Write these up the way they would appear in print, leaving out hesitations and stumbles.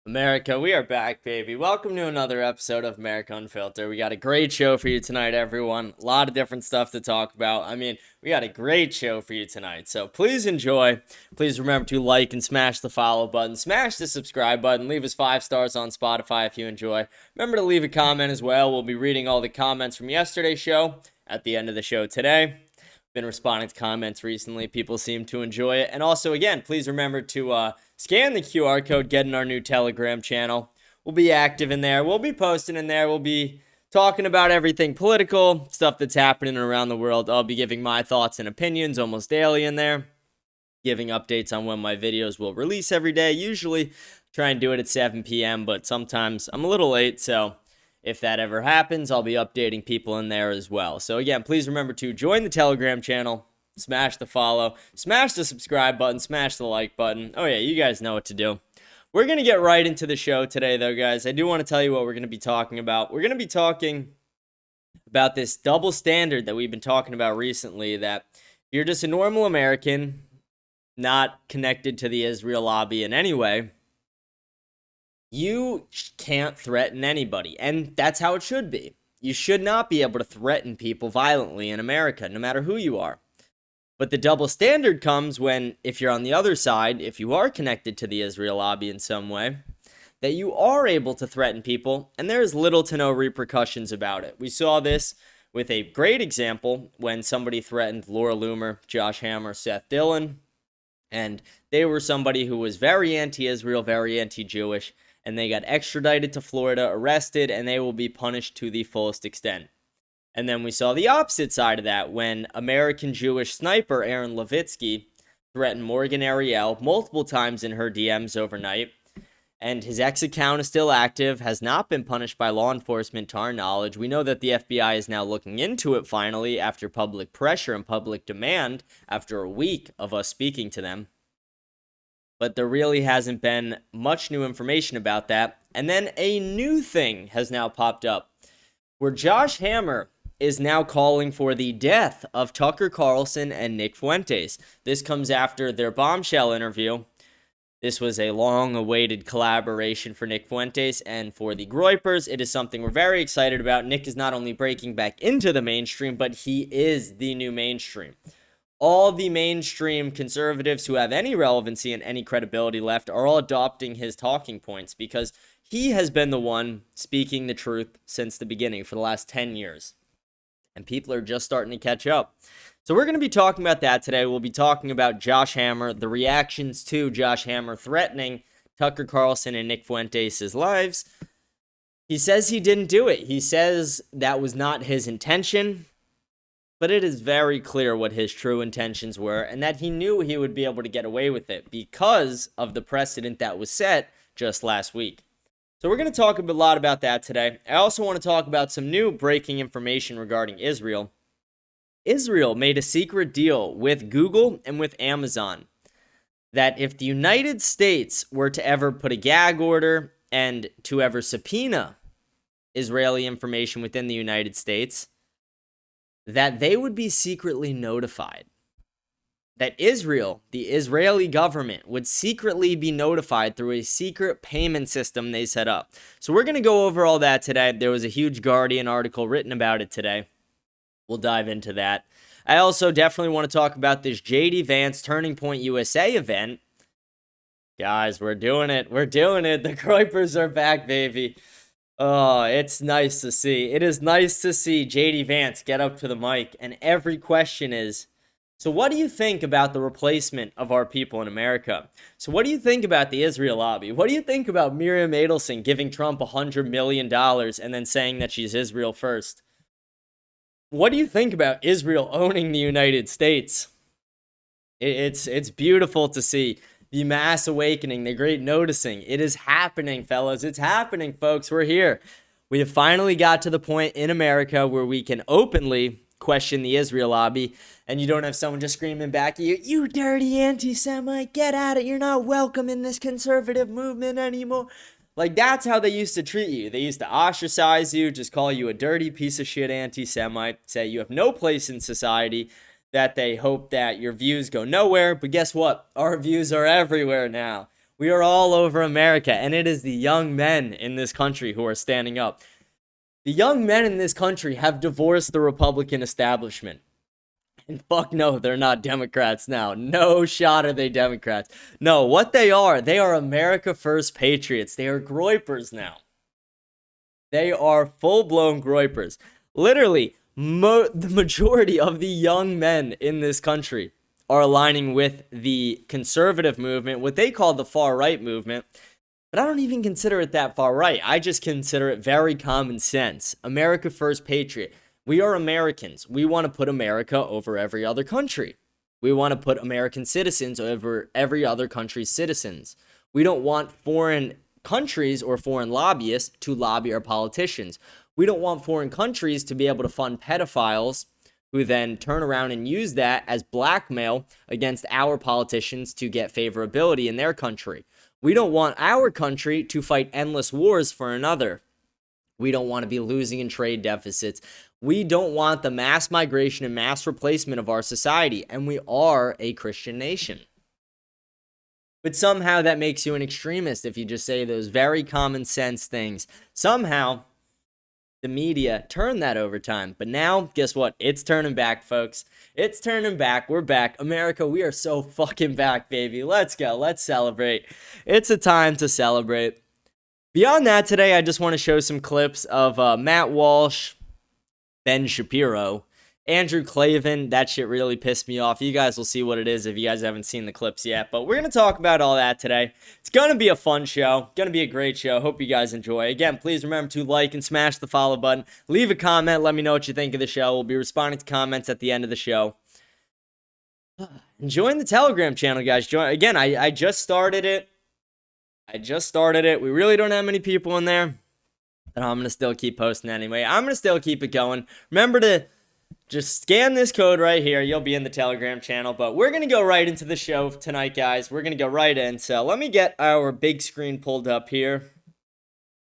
America, we are back, baby. Welcome to another episode of America Unfiltered. We got a great show for you tonight, everyone. A lot of different stuff to talk about. We got a great show for you tonight. So please enjoy. Please remember to like and smash the follow button. Smash the subscribe button. Leave us 5 stars on Spotify if you enjoy. Remember to leave a comment as well. We'll be reading all the comments from yesterday's show at the end of the show today. Been responding to comments recently. People seem to enjoy it. And also, again, please remember to scan the QR code, get in our new Telegram channel. We'll be active in there. We'll be posting in there. We'll be talking about everything political, stuff that's happening around the world. I'll be giving my thoughts and opinions almost daily in there, giving updates on when my videos will release every day. Usually try and do it at 7 p.m., but sometimes I'm a little late, so if that ever happens, I'll be updating people in there as well. So again, please remember to join the Telegram channel, smash the follow, smash the subscribe button, smash the like button. Oh yeah, you guys know what to do. We're going to get right into the show today, though, guys. I do want to tell you what we're going to be talking about. We're going to be talking about this double standard that we've been talking about recently, that if you're just a normal American, not connected to the Israel lobby in any way, you can't threaten anybody, and that's how it should be. You should not be able to threaten people violently in America, no matter who you are. But the double standard comes when, if you're on the other side, if you are connected to the Israel lobby in some way, that you are able to threaten people, and there is little to no repercussions about it. We saw this with a great example when somebody threatened Laura Loomer, Josh Hammer, Seth Dillon, and they were somebody who was very anti-Israel, very anti-Jewish, and they got extradited to Florida, arrested, and they will be punished to the fullest extent. And then we saw the opposite side of that when American Jewish sniper Aaron Levitsky threatened Morgan Ariel multiple times in her DMs overnight, and his X account is still active, has not been punished by law enforcement to our knowledge. We know that the FBI is now looking into it finally after public pressure and public demand after a week of us speaking to them. But there really hasn't been much new information about that. And then a new thing has now popped up where Josh Hammer is now calling for the death of Tucker Carlson and Nick Fuentes. This comes after their bombshell interview. This was a long-awaited collaboration for Nick Fuentes and for the Groypers. It is something we're very excited about. Nick is not only breaking back into the mainstream, but he is the new mainstream. All the mainstream conservatives who have any relevancy and any credibility left are all adopting his talking points because he has been the one speaking the truth since the beginning for the last 10 years. And people are just starting to catch up. So we're going to be talking about that today. We'll be talking about Josh Hammer, the reactions to Josh Hammer threatening Tucker Carlson and Nick Fuentes' lives. He says he didn't do it. He says that was not his intention. But it is very clear what his true intentions were and that he knew he would be able to get away with it because of the precedent that was set just last week. So we're going to talk a lot about that today. I also want to talk about some new breaking information regarding Israel. Israel made a secret deal with Google and with Amazon that if the United States were to ever put a gag order and to ever subpoena Israeli information within the United States, that they would be secretly notified. That Israel, the Israeli government, would secretly be notified through a secret payment system they set up. So we're going to go over all that today. There was a huge Guardian article written about it today. We'll dive into that. I also definitely want to talk about this J.D. Vance Turning Point USA event. Guys, we're doing it. We're doing it. The Groypers are back, baby. Oh, it's nice to see. It is nice to see J.D. Vance get up to the mic, and every question is, so what do you think about the replacement of our people in America? So what do you think about the Israel lobby? What do you think about Miriam Adelson giving Trump $100 million and then saying that she's Israel first? What do you think about Israel owning the United States? It's beautiful to see. The mass awakening, the great noticing. It is happening, fellas. It's happening, folks. We're here. We have finally got to the point in America where we can openly question the Israel lobby, and you don't have someone just screaming back at you, "You dirty anti-Semite, get at it. You're not welcome in this conservative movement anymore." Like, that's how they used to treat you. They used to ostracize you, just call you a dirty piece of shit anti-Semite, say you have no place in society, that they hope that your views go nowhere. But guess what? Our views are everywhere now. We are all over America, and it is the young men in this country who are standing up. The young men in this country have divorced the Republican establishment. And fuck no, they're not Democrats now. No shot are they Democrats. No, what they are America First patriots. They are groypers now. They are full-blown groypers. Literally, the majority of the young men in this country are aligning with the conservative movement, what they call the far-right movement. But I don't even consider it that far right. I just consider it very common sense. America First patriot. We are Americans. We want to put America over every other country. We want to put American citizens over every other country's citizens. We don't want foreign countries or foreign lobbyists to lobby our politicians. We don't want foreign countries to be able to fund pedophiles who then turn around and use that as blackmail against our politicians to get favorability in their country. We don't want our country to fight endless wars for another. We don't want to be losing in trade deficits. We don't want the mass migration and mass replacement of our society, and we are a Christian nation. But somehow that makes you an extremist if you just say those very common sense things. Somehow, the media turned that over time. But now, guess what? It's turning back, folks. It's turning back. We're back. America, we are so fucking back, baby. Let's go. Let's celebrate. It's a time to celebrate. Beyond that, today, I just want to show some clips of Matt Walsh, Ben Shapiro, Andrew Klavan. That shit really pissed me off. You guys will see what it is if you guys haven't seen the clips yet. But we're going to talk about all that today. It's going to be a fun show. Going to be a great show. Hope you guys enjoy. Again, please remember to like and smash the follow button. Leave a comment. Let me know what you think of the show. We'll be responding to comments at the end of the show. And join the Telegram channel, guys. Again, I just started it. We really don't have many people in there. But I'm going to still keep posting anyway. I'm going to still keep it going. Remember to just scan this code right here. You'll be in the Telegram channel. But we're going to go right into the show tonight, guys. We're going to go right in. So let me get our big screen pulled up here.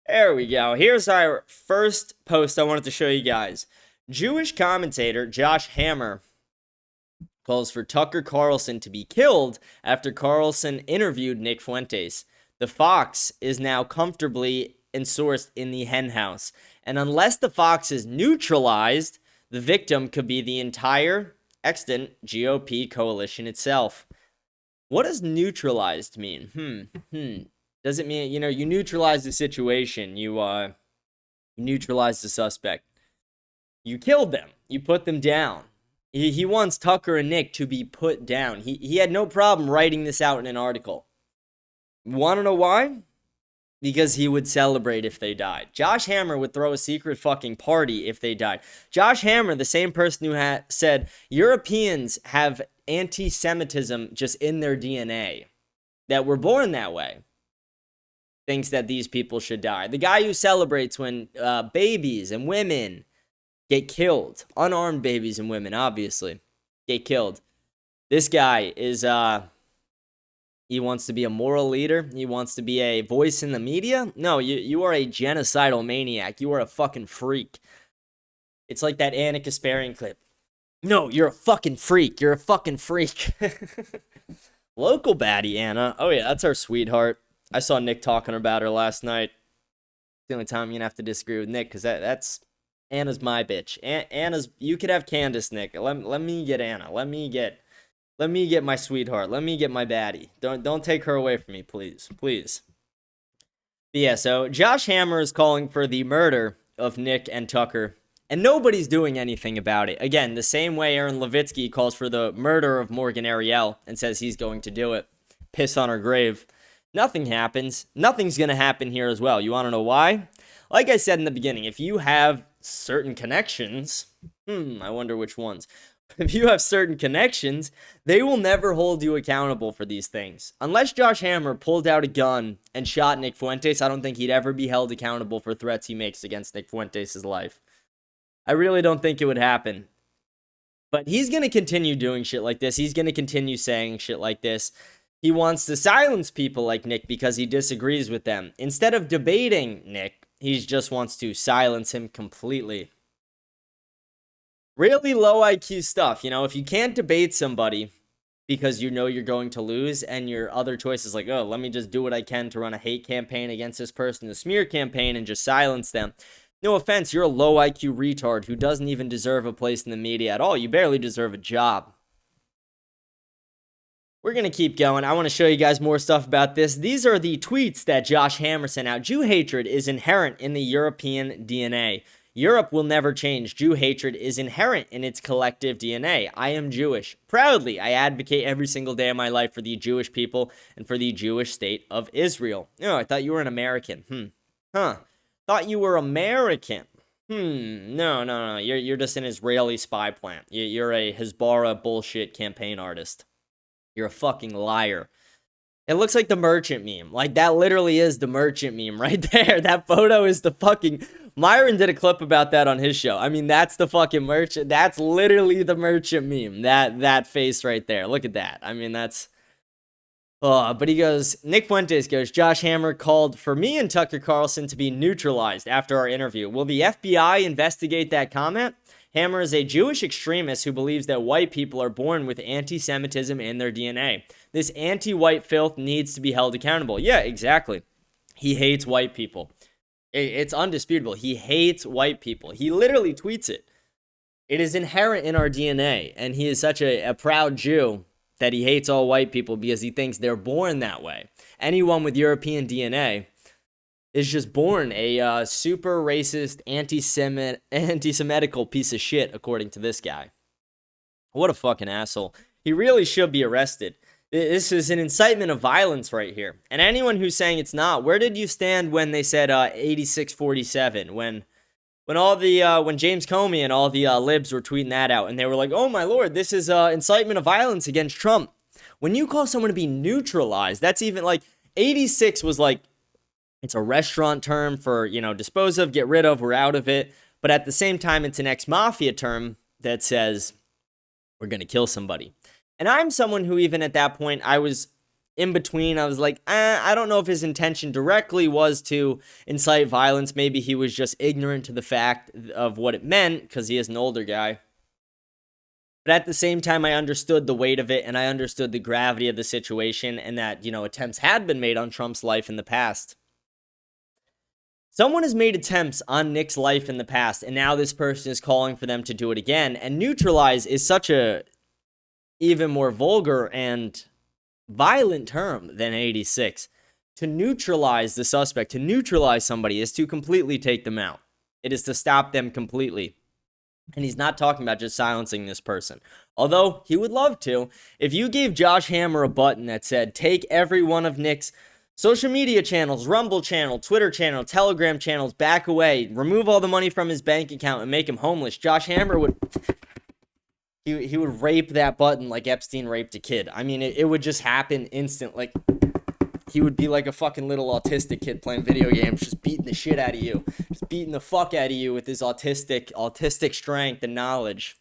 There we go. Here's our first post I wanted to show you guys. Jewish commentator Josh Hammer calls for Tucker Carlson to be killed after Carlson interviewed Nick Fuentes. The Fox is now comfortably ensourced in the henhouse. And unless the Fox is neutralized, the victim could be the entire extant GOP coalition itself. What does neutralized mean? Does it mean, you neutralize the situation, you neutralize the suspect. You killed them. You put them down. He wants Tucker and Nick to be put down. He had no problem writing this out in an article. Want to know why? Because he would celebrate if they died. Josh Hammer would throw a secret fucking party if they died. Josh Hammer, the same person who said Europeans have anti-Semitism just in their DNA, that were born that way, thinks that these people should die. The guy who celebrates when babies and women get killed, unarmed babies and women, obviously, get killed. This guy is... He wants to be a moral leader. He wants to be a voice in the media. No, you are a genocidal maniac. You are a fucking freak. It's like that Anna Kasparian clip. No, you're a fucking freak. You're a fucking freak. Local baddie, Anna. Oh, yeah, that's our sweetheart. I saw Nick talking about her last night. It's the only time you're going to have to disagree with Nick, because that's... Anna's my bitch. Anna's... You could have Candace, Nick. Let me get Anna. Let me get my sweetheart. Let me get my baddie. Don't take her away from me, please. Please. But yeah, so Josh Hammer is calling for the murder of Nick and Tucker, and nobody's doing anything about it. Again, the same way Aaron Levitsky calls for the murder of Morgan Ariel and says he's going to do it. Piss on her grave. Nothing happens. Nothing's going to happen here as well. You want to know why? Like I said in the beginning, if you have certain connections, I wonder which ones. If you have certain connections, they will never hold you accountable for these things. Unless Josh Hammer pulled out a gun and shot Nick Fuentes, I don't think he'd ever be held accountable for threats he makes against Nick Fuentes' life. I really don't think it would happen. But he's going to continue doing shit like this. He's going to continue saying shit like this. He wants to silence people like Nick because he disagrees with them. Instead of debating Nick, he just wants to silence him completely. Really low IQ stuff. If you can't debate somebody, because you know you're going to lose, and your other choice is like, oh, let me just do what I can to run a hate campaign against this person, a smear campaign, and just silence them. No offense, you're a low IQ retard who doesn't even deserve a place in the media at all. You barely deserve a job. We're going to keep going. I want to show you guys more stuff about this. These are the tweets that Josh Hammer sent out. Jew hatred is inherent in the European DNA. Europe will never change. Jew hatred is inherent in its collective DNA. I am Jewish. Proudly, I advocate every single day of my life for the Jewish people and for the Jewish state of Israel. Oh, I thought you were an American. Thought you were American. No. You're just an Israeli spy plant. You're a Hezbollah bullshit campaign artist. You're a fucking liar. It looks like the merchant meme. Like, that literally is the merchant meme right there. That photo is the fucking... Myron did a clip about that on his show. I mean, that's the fucking merchant. That's literally the merchant meme. That face right there. Look at that. I mean, that's... Oh, but he goes, Nick Fuentes goes, Josh Hammer called for me and Tucker Carlson to be neutralized after our interview. Will the FBI investigate that comment? Hammer is a Jewish extremist who believes that white people are born with anti-Semitism in their DNA. This anti-white filth needs to be held accountable. Yeah, exactly. He hates white people. It's undisputable. He hates white people. He literally tweets it. It is inherent in our DNA, and he is such a proud Jew that he hates all white people because he thinks they're born that way. Anyone with European DNA is just born a super racist, anti-Semitical piece of shit, according to this guy. What a fucking asshole. He really should be arrested. This is an incitement of violence right here. And anyone who's saying it's not, where did you stand when they said 86-47? When James Comey and all the libs were tweeting that out, and they were like, oh my lord, this is incitement of violence against Trump. When you call someone to be neutralized, that's even like, 86 was like, it's a restaurant term for, dispose of, get rid of, we're out of it. But at the same time, it's an ex-mafia term that says, we're going to kill somebody. And I'm someone who, even at that point, I was in between. I was like, I don't know if his intention directly was to incite violence. Maybe he was just ignorant to the fact of what it meant, because he is an older guy. But at the same time, I understood the weight of it, and I understood the gravity of the situation, and that, attempts had been made on Trump's life in the past. Someone has made attempts on Nick's life in the past, and now this person is calling for them to do it again. And neutralize is such a even more vulgar and violent term than 86. To neutralize the suspect, to neutralize somebody, is to completely take them out. It is to stop them completely. And he's not talking about just silencing this person. Although, he would love to. If you gave Josh Hammer a button that said, take every one of Nick's social media channels, Rumble channel, Twitter channel, Telegram channels, back away, remove all the money from his bank account and make him homeless, Josh Hammer would... He would rape that button like Epstein raped a kid. I mean, it would just happen instant. Like, he would be like a fucking little autistic kid playing video games, just beating the shit out of you. Just beating the fuck out of you with his autistic strength and knowledge.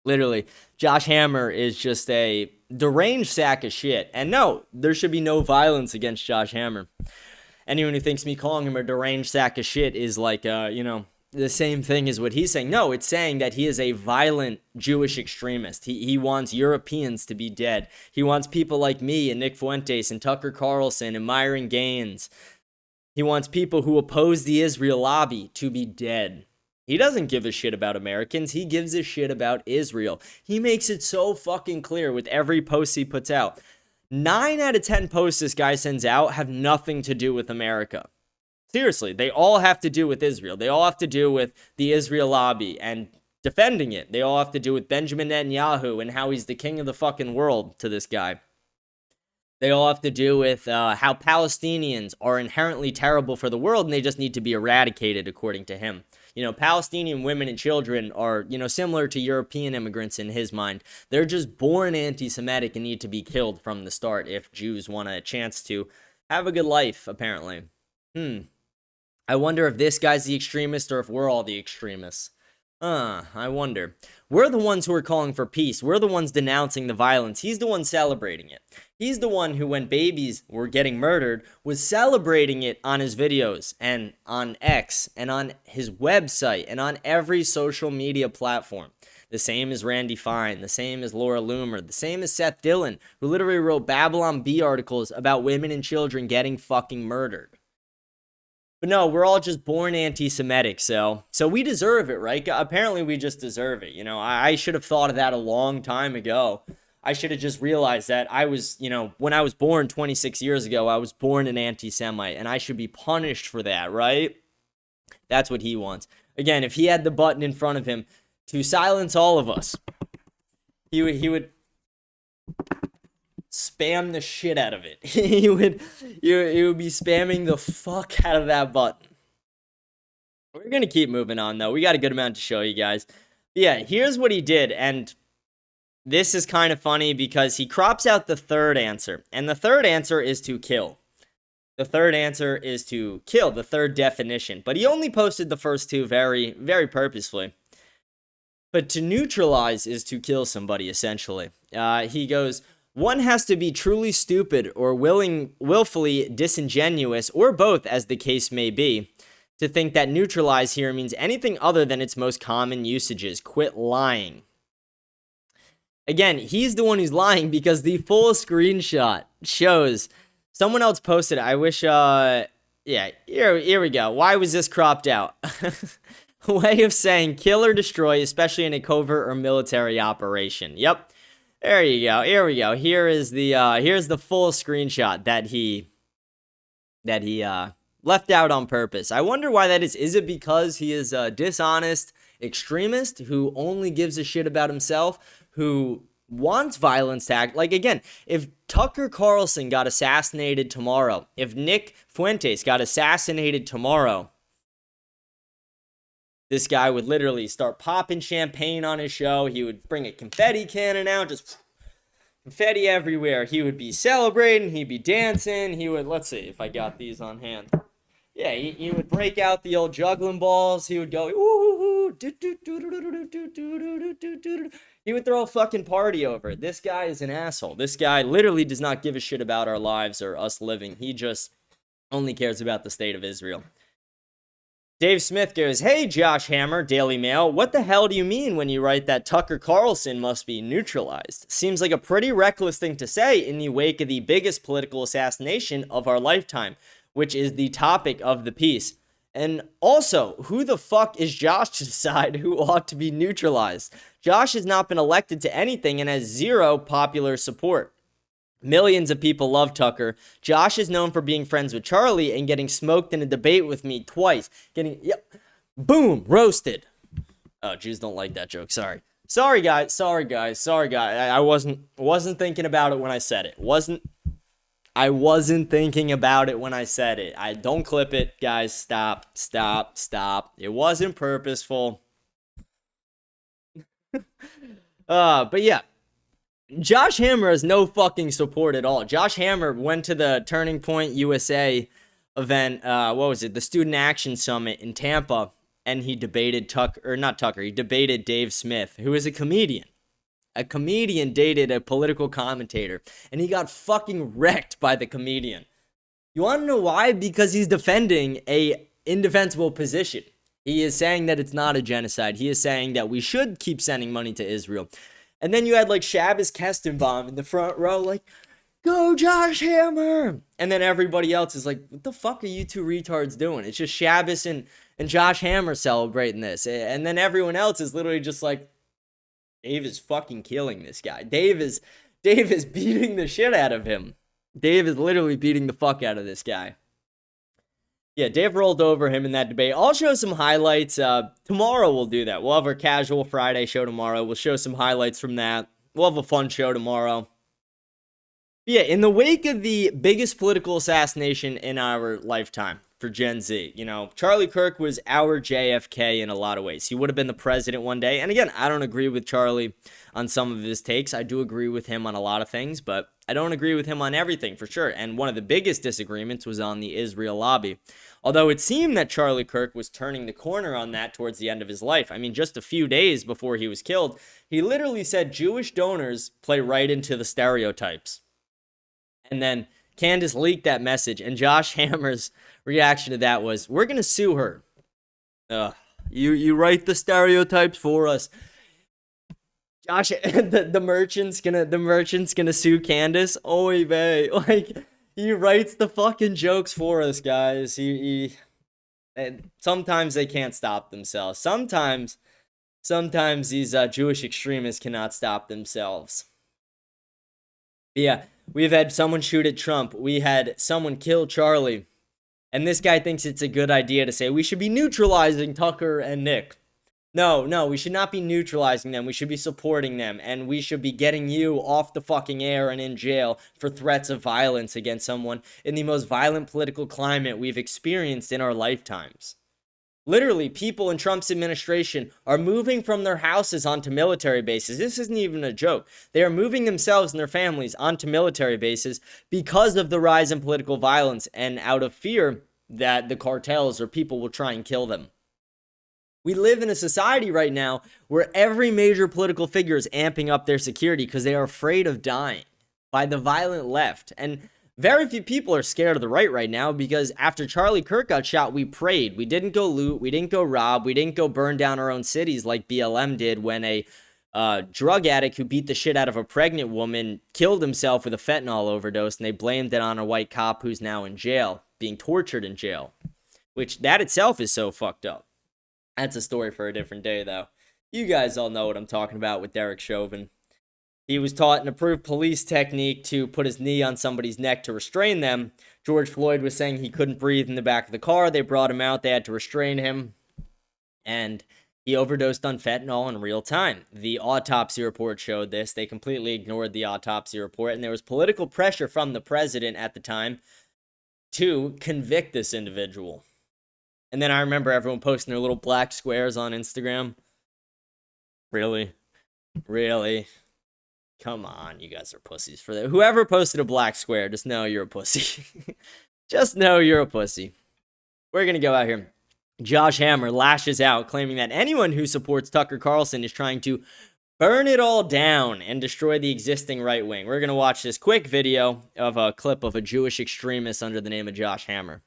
Literally, Josh Hammer is just a deranged sack of shit. And no, there should be no violence against Josh Hammer. Anyone who thinks me calling him a deranged sack of shit is like, the same thing as what he's saying. No, it's saying that he is a violent Jewish extremist. He wants Europeans to be dead. He wants people like me and Nick Fuentes and Tucker Carlson and Myron Gaines. He wants people who oppose the Israel lobby to be dead. He doesn't give a shit about Americans. He gives a shit about Israel. He makes it so fucking clear with every post he puts out. 9 out of 10 posts this guy sends out have nothing to do with America. Seriously, they all have to do with Israel. They all have to do with the Israel lobby and defending it. They all have to do with Benjamin Netanyahu and how he's the king of the fucking world to this guy. They all have to do with how Palestinians are inherently terrible for the world and they just need to be eradicated, according to him. Palestinian women and children are, similar to European immigrants in his mind. They're just born anti-Semitic and need to be killed from the start if Jews want a chance to have a good life, apparently. I wonder if this guy's the extremist or if we're all the extremists. I wonder. We're the ones who are calling for peace. We're the ones denouncing the violence. He's the one celebrating it. He's the one who, when babies were getting murdered, was celebrating it on his videos and on X and on his website and on every social media platform. The same as Randy Fine, the same as Laura Loomer, the same as Seth Dillon, who literally wrote Babylon Bee articles about women and children getting fucking murdered. But no, we're all just born anti-Semitic, so we deserve it, right? Apparently we just deserve it. I should have thought of that a long time ago. I should have just realized that I was, when I was born 26 years ago, I was born an anti-Semite, and I should be punished for that, right? That's what he wants. Again, if he had the button in front of him to silence all of us, he would spam the shit out of it. he would be spamming the fuck out of that button. We're gonna keep moving on though. We got a good amount to show you guys. But yeah, here's what he did, and this is kind of funny because he crops out the third answer, and the third answer is to kill. The third answer is to kill, the third definition, but he only posted the first two very, very purposefully. But to neutralize is to kill somebody, essentially. He goes, one has to be truly stupid or willfully disingenuous, or both as the case may be, to think that neutralize here means anything other than its most common usages. Quit lying. Again, he's the one who's lying because the full screenshot shows someone else posted. I wish, yeah, here we go. Why was this cropped out? A way of saying kill or destroy, especially in a covert or military operation. Yep. There you go. Here we go. Here's the full screenshot that he left out on purpose. I wonder why that is. Is it because he is a dishonest extremist who only gives a shit about himself, who wants violence to act? Like, again, if Tucker Carlson got assassinated tomorrow, if Nick Fuentes got assassinated tomorrow, this guy would literally start popping champagne on his show. He would bring a confetti cannon out, just confetti everywhere. He would be celebrating. He'd be dancing. He would, let's see if I got these on hand. Yeah, he would break out the old juggling balls. He would go, ooh, he would throw a fucking party over it. This guy is an asshole. This guy literally does not give a shit about our lives or us living. He just only cares about the state of Israel. Dave Smith goes, hey, Josh Hammer, Daily Mail, what the hell do you mean when you write that Tucker Carlson must be neutralized? Seems like a pretty reckless thing to say in the wake of the biggest political assassination of our lifetime, which is the topic of the piece. And also, who the fuck is Josh to decide who ought to be neutralized? Josh has not been elected to anything and has zero popular support. Millions of people love Tucker. Josh is known for being friends with Charlie and getting smoked in a debate with me twice. Boom, roasted. Oh, Jews don't like that joke. Sorry, guys. I wasn't thinking about it when I said it. I wasn't thinking about it when I said it. I don't clip it, guys. Stop. It wasn't purposeful. But yeah. Josh Hammer has no fucking support at all. Josh Hammer went to the Turning Point USA event, the Student Action Summit in Tampa, and he debated he debated Dave Smith, who is a comedian. A comedian dated a political commentator, and he got fucking wrecked by the comedian. You want to know why? Because he's defending a indefensible position. He is saying that it's not a genocide. He is saying that we should keep sending money to Israel. And then you had like Shabbos Kestenbaum in the front row, like, go Josh Hammer. And then everybody else is like, what the fuck are you two retards doing? It's just Shabbos and Josh Hammer celebrating this. And then everyone else is literally just like, Dave is fucking killing this guy. Dave is beating the shit out of him. Dave is literally beating the fuck out of this guy. Yeah, Dave rolled over him in that debate. I'll show some highlights. Tomorrow we'll do that. We'll have our casual Friday show tomorrow. We'll show some highlights from that. We'll have a fun show tomorrow. But yeah, in the wake of the biggest political assassination in our lifetime for Gen Z, Charlie Kirk was our JFK in a lot of ways. He would have been the president one day. And again, I don't agree with Charlie on some of his takes. I do agree with him on a lot of things, but I don't agree with him on everything for sure. And one of the biggest disagreements was on the Israel lobby. Although it seemed that Charlie Kirk was turning the corner on that towards the end of his life. I mean, just a few days before he was killed, he literally said Jewish donors play right into the stereotypes. And then Candace leaked that message, and Josh Hammer's reaction to that was, we're going to sue her. You write the stereotypes for us. Josh, the merchant's gonna sue Candace. Oy vey. Like, he writes the fucking jokes for us, guys. And sometimes they can't stop themselves. Sometimes these Jewish extremists cannot stop themselves. Yeah, we've had someone shoot at Trump. We had someone kill Charlie. And this guy thinks it's a good idea to say we should be neutralizing Tucker and Nick. No, we should not be neutralizing them. We should be supporting them. And we should be getting you off the fucking air and in jail for threats of violence against someone in the most violent political climate we've experienced in our lifetimes. Literally, people in Trump's administration are moving from their houses onto military bases. This isn't even a joke. They are moving themselves and their families onto military bases because of the rise in political violence and out of fear that the cartels or people will try and kill them. We live in a society right now where every major political figure is amping up their security because they are afraid of dying by the violent left. And very few people are scared of the right now because after Charlie Kirk got shot, we prayed. We didn't go loot. We didn't go rob. We didn't go burn down our own cities like BLM did when a drug addict who beat the shit out of a pregnant woman killed himself with a fentanyl overdose, and they blamed it on a white cop who's now in jail, being tortured in jail, which that itself is so fucked up. That's a story for a different day, though. You guys all know what I'm talking about with Derek Chauvin. He was taught an approved police technique to put his knee on somebody's neck to restrain them. George Floyd was saying he couldn't breathe in the back of the car. They brought him out. They had to restrain him. And he overdosed on fentanyl in real time. The autopsy report showed this. They completely ignored the autopsy report. And there was political pressure from the president at the time to convict this individual. And then I remember everyone posting their little black squares on Instagram. Really? Come on, you guys are pussies for that. Whoever posted a black square, just know you're a pussy. Just know you're a pussy. We're going to go out here. Josh Hammer lashes out, claiming that anyone who supports Tucker Carlson is trying to burn it all down and destroy the existing right wing. We're going to watch this quick video of a clip of a Jewish extremist under the name of Josh Hammer.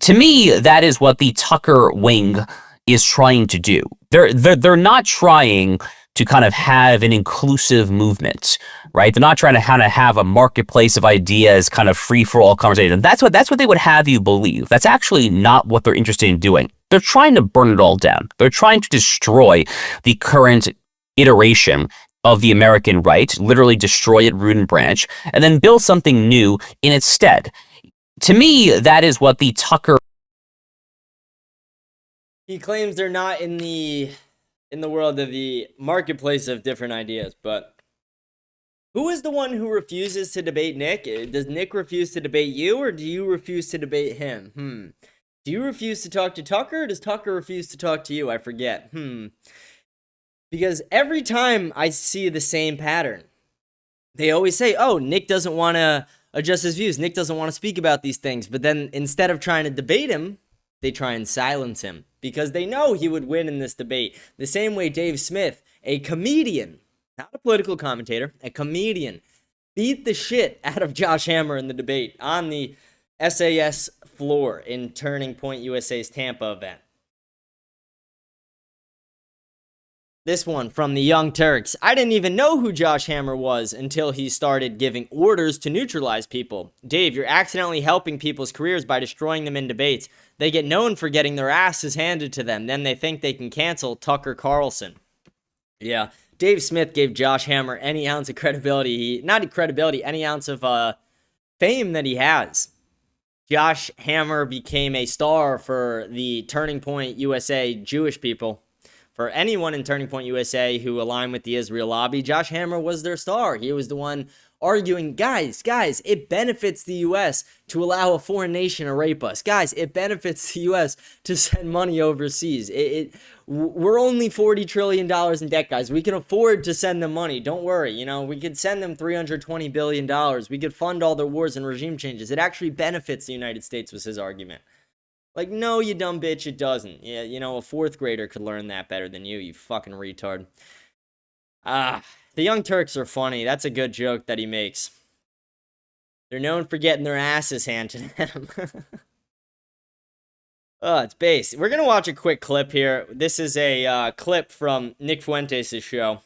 To me, that is what the Tucker wing is trying to do. They're not trying to kind of have an inclusive movement, right? They're not trying to kind of have a marketplace of ideas, kind of free for all conversation. That's what they would have you believe. That's actually not what they're interested in doing. They're trying to burn it all down. They're trying to destroy the current iteration of the American right, literally destroy it root and branch, and then build something new in its stead. To me, that is what the Tucker... He claims they're not in the world of the marketplace of different ideas, but who is the one who refuses to debate Nick? Does Nick refuse to debate you, or do you refuse to debate him? Do you refuse to talk to Tucker, or does Tucker refuse to talk to you? I forget. Because every time I see the same pattern, they always say, oh, Nick doesn't want to adjust his views. Nick doesn't want to speak about these things. But then instead of trying to debate him, they try and silence him because they know he would win in this debate. The same way Dave Smith, a comedian, not a political commentator, a comedian, beat the shit out of Josh Hammer in the debate on the SAS floor in Turning Point USA's Tampa event. This one from the Young Turks. I didn't even know who Josh Hammer was until he started giving orders to neutralize people. Dave, you're accidentally helping people's careers by destroying them in debates. They get known for getting their asses handed to them. Then they think they can cancel Tucker Carlson. Yeah, Dave Smith gave Josh Hammer any ounce of credibility. Not credibility, any ounce of fame that he has. Josh Hammer became a star for the Turning Point USA Jewish people. For anyone in Turning Point USA who aligned with the Israel lobby, Josh Hammer was their star. He was the one arguing, guys, it benefits the U.S. to allow a foreign nation to rape us. Guys, it benefits the U.S. to send money overseas. We're only $40 trillion in debt, guys. We can afford to send them money. Don't worry. We could send them $320 billion. We could fund all their wars and regime changes. It actually benefits the United States, was his argument. Like, no, you dumb bitch, it doesn't. Yeah, a fourth grader could learn that better than you fucking retard. The Young Turks are funny. That's a good joke that he makes. They're known for getting their asses handed to them. Oh, it's base. We're gonna watch a quick clip here. This is a clip from Nick Fuentes' show.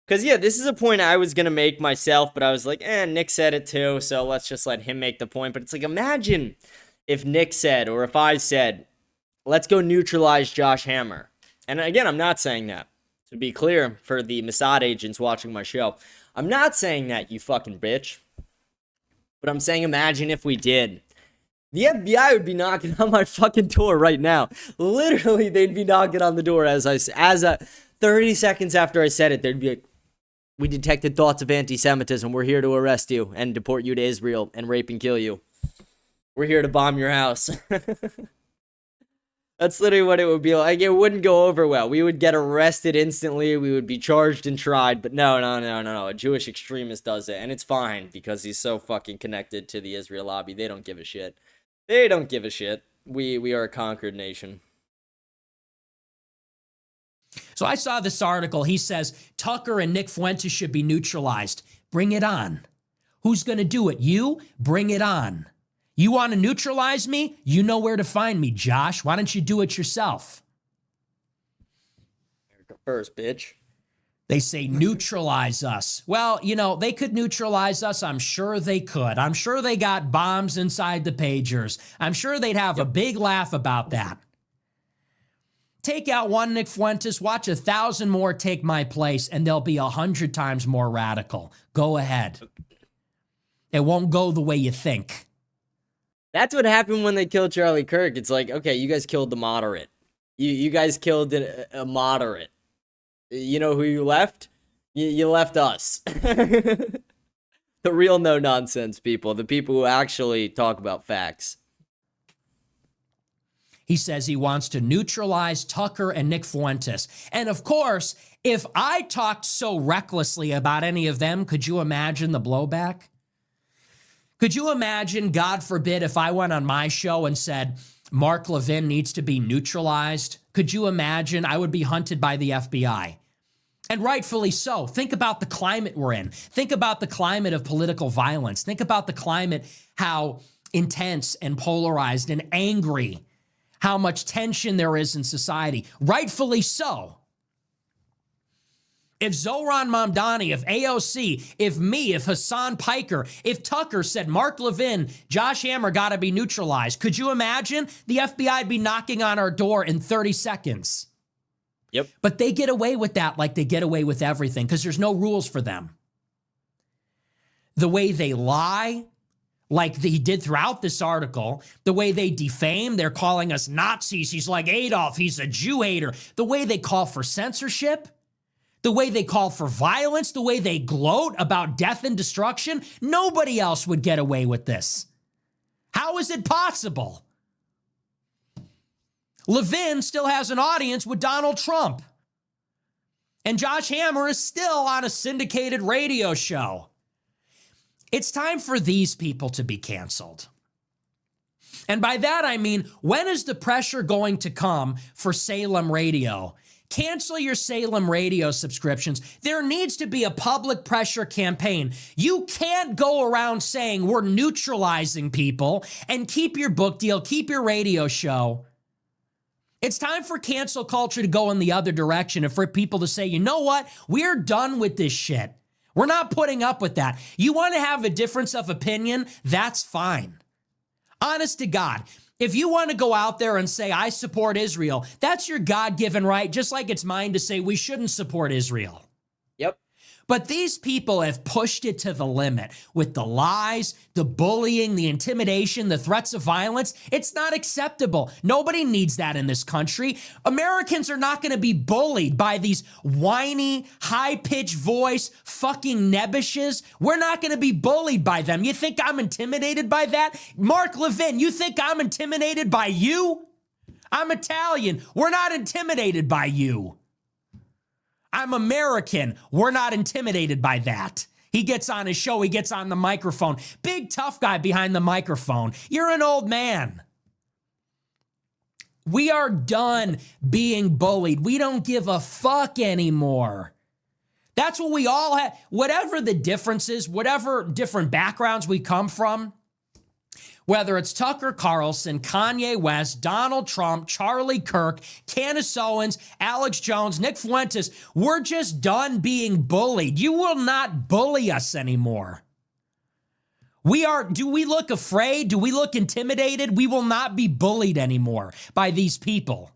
Because, yeah, this is a point I was gonna make myself, but I was like, Nick said it too, so let's just let him make the point. But it's like, imagine if Nick said, or if I said, let's go neutralize Josh Hammer. And again, I'm not saying that. To be clear, for the Mossad agents watching my show, I'm not saying that, you fucking bitch. But I'm saying, imagine if we did. The FBI would be knocking on my fucking door right now. Literally, they'd be knocking on the door as 30 seconds after I said it, they'd be like, we detected thoughts of anti-Semitism. We're here to arrest you and deport you to Israel and rape and kill you. We're here to bomb your house. That's literally what it would be like. It wouldn't go over well. We would get arrested instantly. We would be charged and tried. But no. A Jewish extremist does it. And it's fine because he's so fucking connected to the Israel lobby. They don't give a shit. They don't give a shit. We are a conquered nation. So I saw this article. He says Tucker and Nick Fuentes should be neutralized. Bring it on. Who's going to do it? You? Bring it on. You want to neutralize me? You know where to find me, Josh. Why don't you do it yourself? America first, bitch. They say neutralize us. Well, you know, they could neutralize us. I'm sure they could. I'm sure they got bombs inside the pagers. I'm sure they'd have a big laugh about that. Take out one Nick Fuentes, watch 1,000 more take my place, and they'll be 100 times more radical. Go ahead. It won't go the way you think. That's what happened when they killed Charlie Kirk. It's like, okay, you guys killed the moderate. You guys killed a moderate. You know who you left? You left us. The real no-nonsense people. The people who actually talk about facts. He says he wants to neutralize Tucker and Nick Fuentes. And of course, if I talked so recklessly about any of them, could you imagine the blowback? Could you imagine, God forbid, if I went on my show and said, Mark Levin needs to be neutralized? Could you imagine? I would be hunted by the FBI. And rightfully so. Think about the climate we're in. Think about the climate of political violence. Think about the climate, how intense and polarized and angry, how much tension there is in society. Rightfully so. If Zohran Mamdani, if AOC, if me, if Hassan Piker, if Tucker said Mark Levin, Josh Hammer got to be neutralized, could you imagine? The FBI would be knocking on our door in 30 seconds. Yep. But they get away with that like they get away with everything because there's no rules for them. The way they lie, like he did throughout this article, the way they defame, they're calling us Nazis. He's like Adolf, he's a Jew hater. The way they call for censorship, the way they call for violence, the way they gloat about death and destruction, nobody else would get away with this. How is it possible? Levin still has an audience with Donald Trump. And Josh Hammer is still on a syndicated radio show. It's time for these people to be canceled. And by that I mean, when is the pressure going to come for Salem Radio? Cancel your Salem Radio subscriptions. There needs to be a public pressure campaign. You can't go around saying we're neutralizing people and keep your book deal, keep your radio show. It's time for cancel culture to go in the other direction and for people to say, you know what? We're done with this shit. We're not putting up with that. You want to have a difference of opinion? That's fine. Honest to God. If you want to go out there and say, I support Israel, that's your God-given right, just like it's mine to say we shouldn't support Israel. Yep. But these people have pushed it to the limit with the lies, the bullying, the intimidation, the threats of violence. It's not acceptable. Nobody needs that in this country. Americans are not going to be bullied by these whiny, high-pitched voice fucking nebbishes. We're not going to be bullied by them. You think I'm intimidated by that? Mark Levin, you think I'm intimidated by you? I'm Italian. We're not intimidated by you. I'm American. We're not intimidated by that. He gets on his show. He gets on the microphone. Big tough guy behind the microphone. You're an old man. We are done being bullied. We don't give a fuck anymore. That's what we all have. Whatever the differences, whatever different backgrounds we come from, Whether it's Tucker Carlson, Kanye West, Donald Trump, Charlie Kirk, Candace Owens, Alex Jones, Nick Fuentes, we're just done being bullied. You will not bully us anymore. Do we look afraid? Do we look intimidated? We will not be bullied anymore by these people.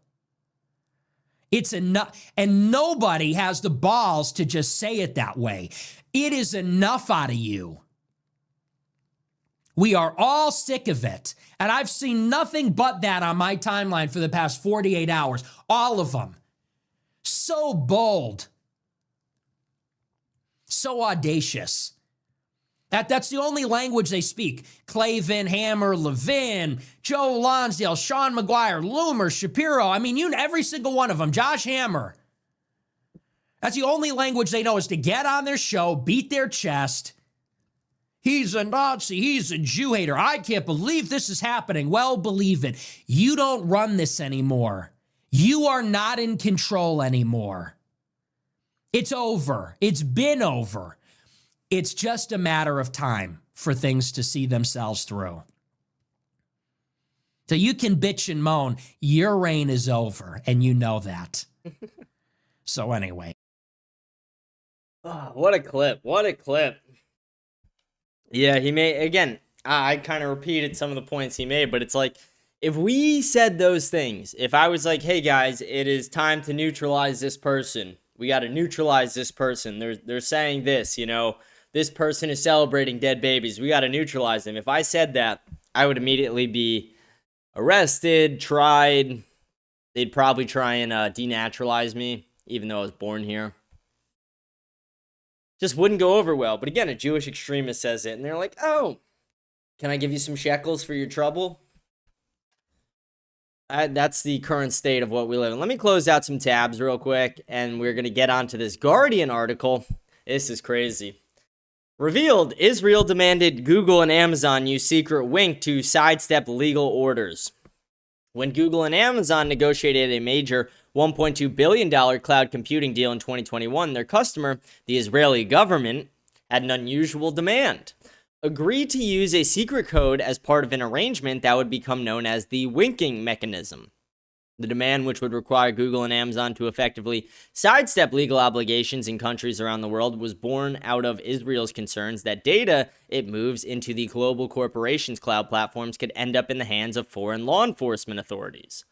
It's enough, and nobody has the balls to just say it that way. It is enough out of you. We are all sick of it. And I've seen nothing but that on my timeline for the past 48 hours. All of them. So bold. So audacious. That's the only language they speak. Clavin, Hammer, Levin, Joe Lonsdale, Sean McGuire, Loomer, Shapiro. I mean, every single one of them. Josh Hammer. That's the only language they know, is to get on their show, beat their chest. He's a Nazi. He's a Jew hater. I can't believe this is happening. Well, believe it. You don't run this anymore. You are not in control anymore. It's over. It's been over. It's just a matter of time for things to see themselves through. So you can bitch and moan. Your reign is over, and you know that. So anyway. Oh, what a clip. What a clip. Yeah, he made, again, I kind of repeated some of the points he made, but it's like, if we said those things, if I was like, hey guys, it is time to neutralize this person. We got to neutralize this person. They're saying this, this person is celebrating dead babies. We got to neutralize them. If I said that, I would immediately be arrested, tried. They'd probably try and denaturalize me, even though I was born here. Just wouldn't go over well. But again, a Jewish extremist says it, and they're like, oh, can I give you some shekels for your trouble? That's the current state of what we live in. Let me close out some tabs real quick, and we're going to get onto this Guardian article. This is crazy. Revealed, Israel demanded Google and Amazon use secret wink to sidestep legal orders. When Google and Amazon negotiated a major $1.2 billion cloud computing deal in 2021, their customer, the Israeli government, had an unusual demand. Agreed to use a secret code as part of an arrangement that would become known as the winking mechanism. The demand, which would require Google and Amazon to effectively sidestep legal obligations in countries around the world, was born out of Israel's concerns that data it moves into the global corporations' cloud platforms could end up in the hands of foreign law enforcement authorities.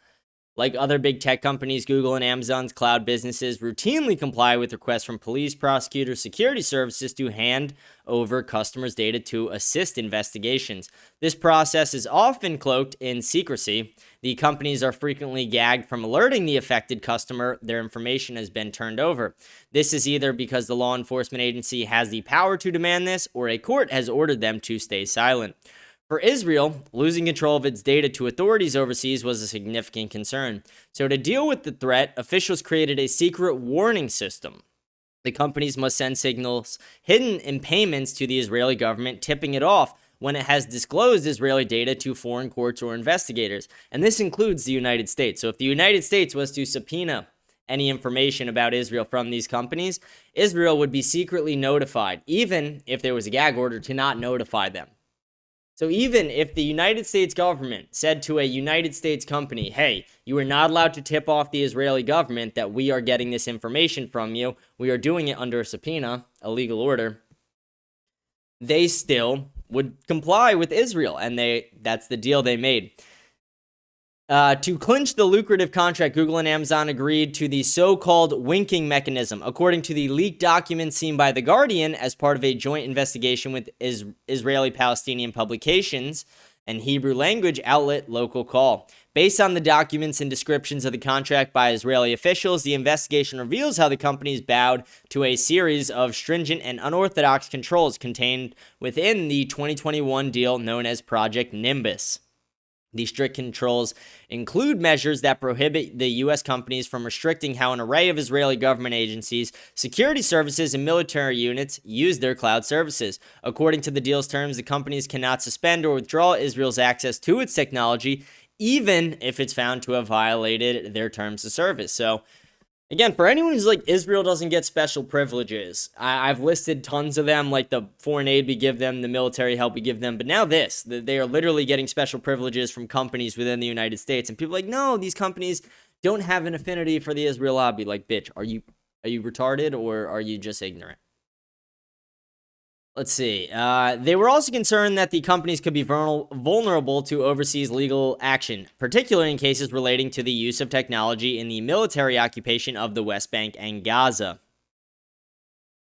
Like other big tech companies, Google and Amazon's cloud businesses routinely comply with requests from police, prosecutors, security services to hand over customers' data to assist investigations. This process is often cloaked in secrecy. The companies are frequently gagged from alerting the affected customer their information has been turned over. This is either because the law enforcement agency has the power to demand this, or a court has ordered them to stay silent. For Israel, losing control of its data to authorities overseas was a significant concern. So to deal with the threat, officials created a secret warning system. The companies must send signals hidden in payments to the Israeli government, tipping it off when it has disclosed Israeli data to foreign courts or investigators. And this includes the United States. So if the United States was to subpoena any information about Israel from these companies, Israel would be secretly notified, even if there was a gag order to not notify them. So even if the United States government said to a United States company, hey, you are not allowed to tip off the Israeli government that we are getting this information from you, we are doing it under a subpoena, a legal order, they still would comply with Israel, and that's the deal they made. To clinch the lucrative contract, Google and Amazon agreed to the so-called winking mechanism, according to the leaked documents seen by The Guardian as part of a joint investigation with Israeli-Palestinian publications and Hebrew language outlet Local Call. Based on the documents and descriptions of the contract by Israeli officials, the investigation reveals how the companies bowed to a series of stringent and unorthodox controls contained within the 2021 deal known as Project Nimbus. These strict controls include measures that prohibit the U.S. companies from restricting how an array of Israeli government agencies, security services, and military units use their cloud services. According to the deal's terms, the companies cannot suspend or withdraw Israel's access to its technology, even if it's found to have violated their terms of service. So, Again, for anyone who's like, Israel doesn't get special privileges, I've listed tons of them, like the foreign aid we give them, the military help we give them, but now they are literally getting special privileges from companies within the United States, and people are like, no, these companies don't have an affinity for the Israel lobby. Like, bitch, are you retarded, or are you just ignorant? Let's see. They were also concerned that the companies could be vulnerable to overseas legal action, particularly in cases relating to the use of technology in the military occupation of the West Bank and Gaza.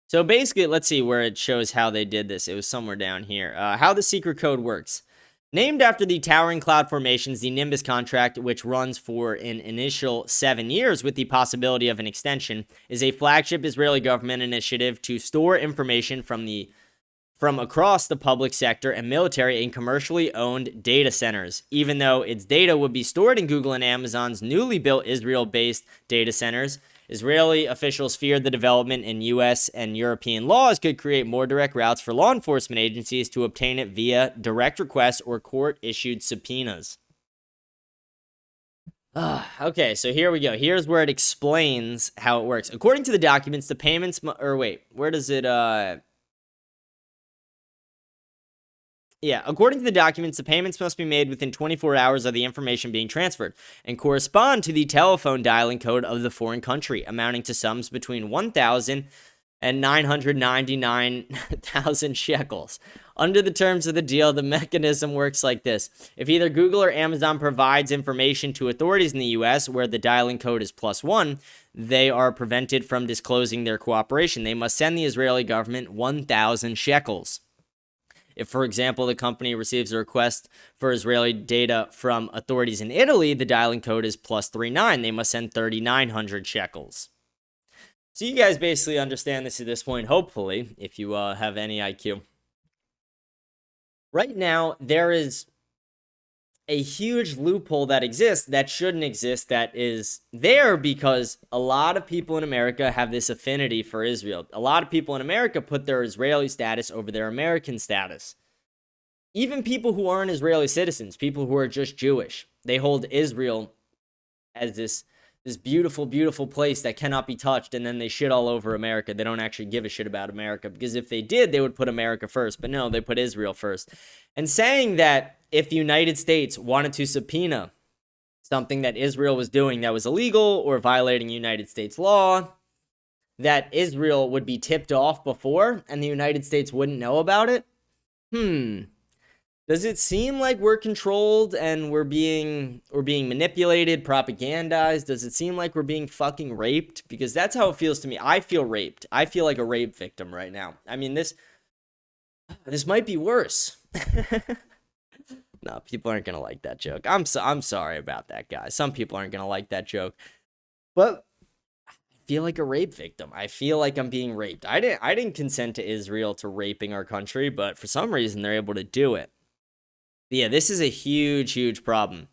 So basically, let's see where it shows how they did this. It was somewhere down here. How the secret code works. Named after the towering cloud formations, the Nimbus contract, which runs for an initial 7 years with the possibility of an extension, is a flagship Israeli government initiative to store information from across the public sector and military in commercially owned data centers. Even though its data would be stored in Google and Amazon's newly built Israel-based data centers, Israeli officials feared the development in U.S. and European laws could create more direct routes for law enforcement agencies to obtain it via direct requests or court-issued subpoenas. Okay, so here we go. Here's where it explains how it works. According to the documents, the payments... where does it... Yeah, according to the documents, the payments must be made within 24 hours of the information being transferred and correspond to the telephone dialing code of the foreign country, amounting to sums between 1,000 and 999,000 shekels. Under the terms of the deal, the mechanism works like this. If either Google or Amazon provides information to authorities in the U.S. where the dialing code is +1, they are prevented from disclosing their cooperation. They must send the Israeli government 1,000 shekels. If, for example, the company receives a request for Israeli data from authorities in Italy, the dialing code is +39. They must send 3,900 shekels. So you guys basically understand this at this point, hopefully, if you have any IQ. Right now, there is a huge loophole that exists that shouldn't exist, that is there because a lot of people in America have this affinity for Israel. A lot of people in America put their Israeli status over their American status. Even people who aren't Israeli citizens, people who are just Jewish, they hold Israel as this beautiful, beautiful place that cannot be touched, and then they shit all over America. They don't actually give a shit about America, because if they did, they would put America first. But no, they put Israel first. And saying that if the United States wanted to subpoena something that Israel was doing that was illegal or violating United States law, that Israel would be tipped off before and the United States wouldn't know about it? Does it seem like we're controlled and we're being manipulated, propagandized? Does it seem like we're being fucking raped? Because that's how it feels to me. I feel raped. I feel like a rape victim right now. I mean, this might be worse. No, people aren't gonna like that joke. I'm sorry about that, guys. Some people aren't gonna like that joke. But I feel like a rape victim. I feel like I'm being raped. I didn't consent to Israel to raping our country, but for some reason they're able to do it. But yeah, this is a huge, huge problem.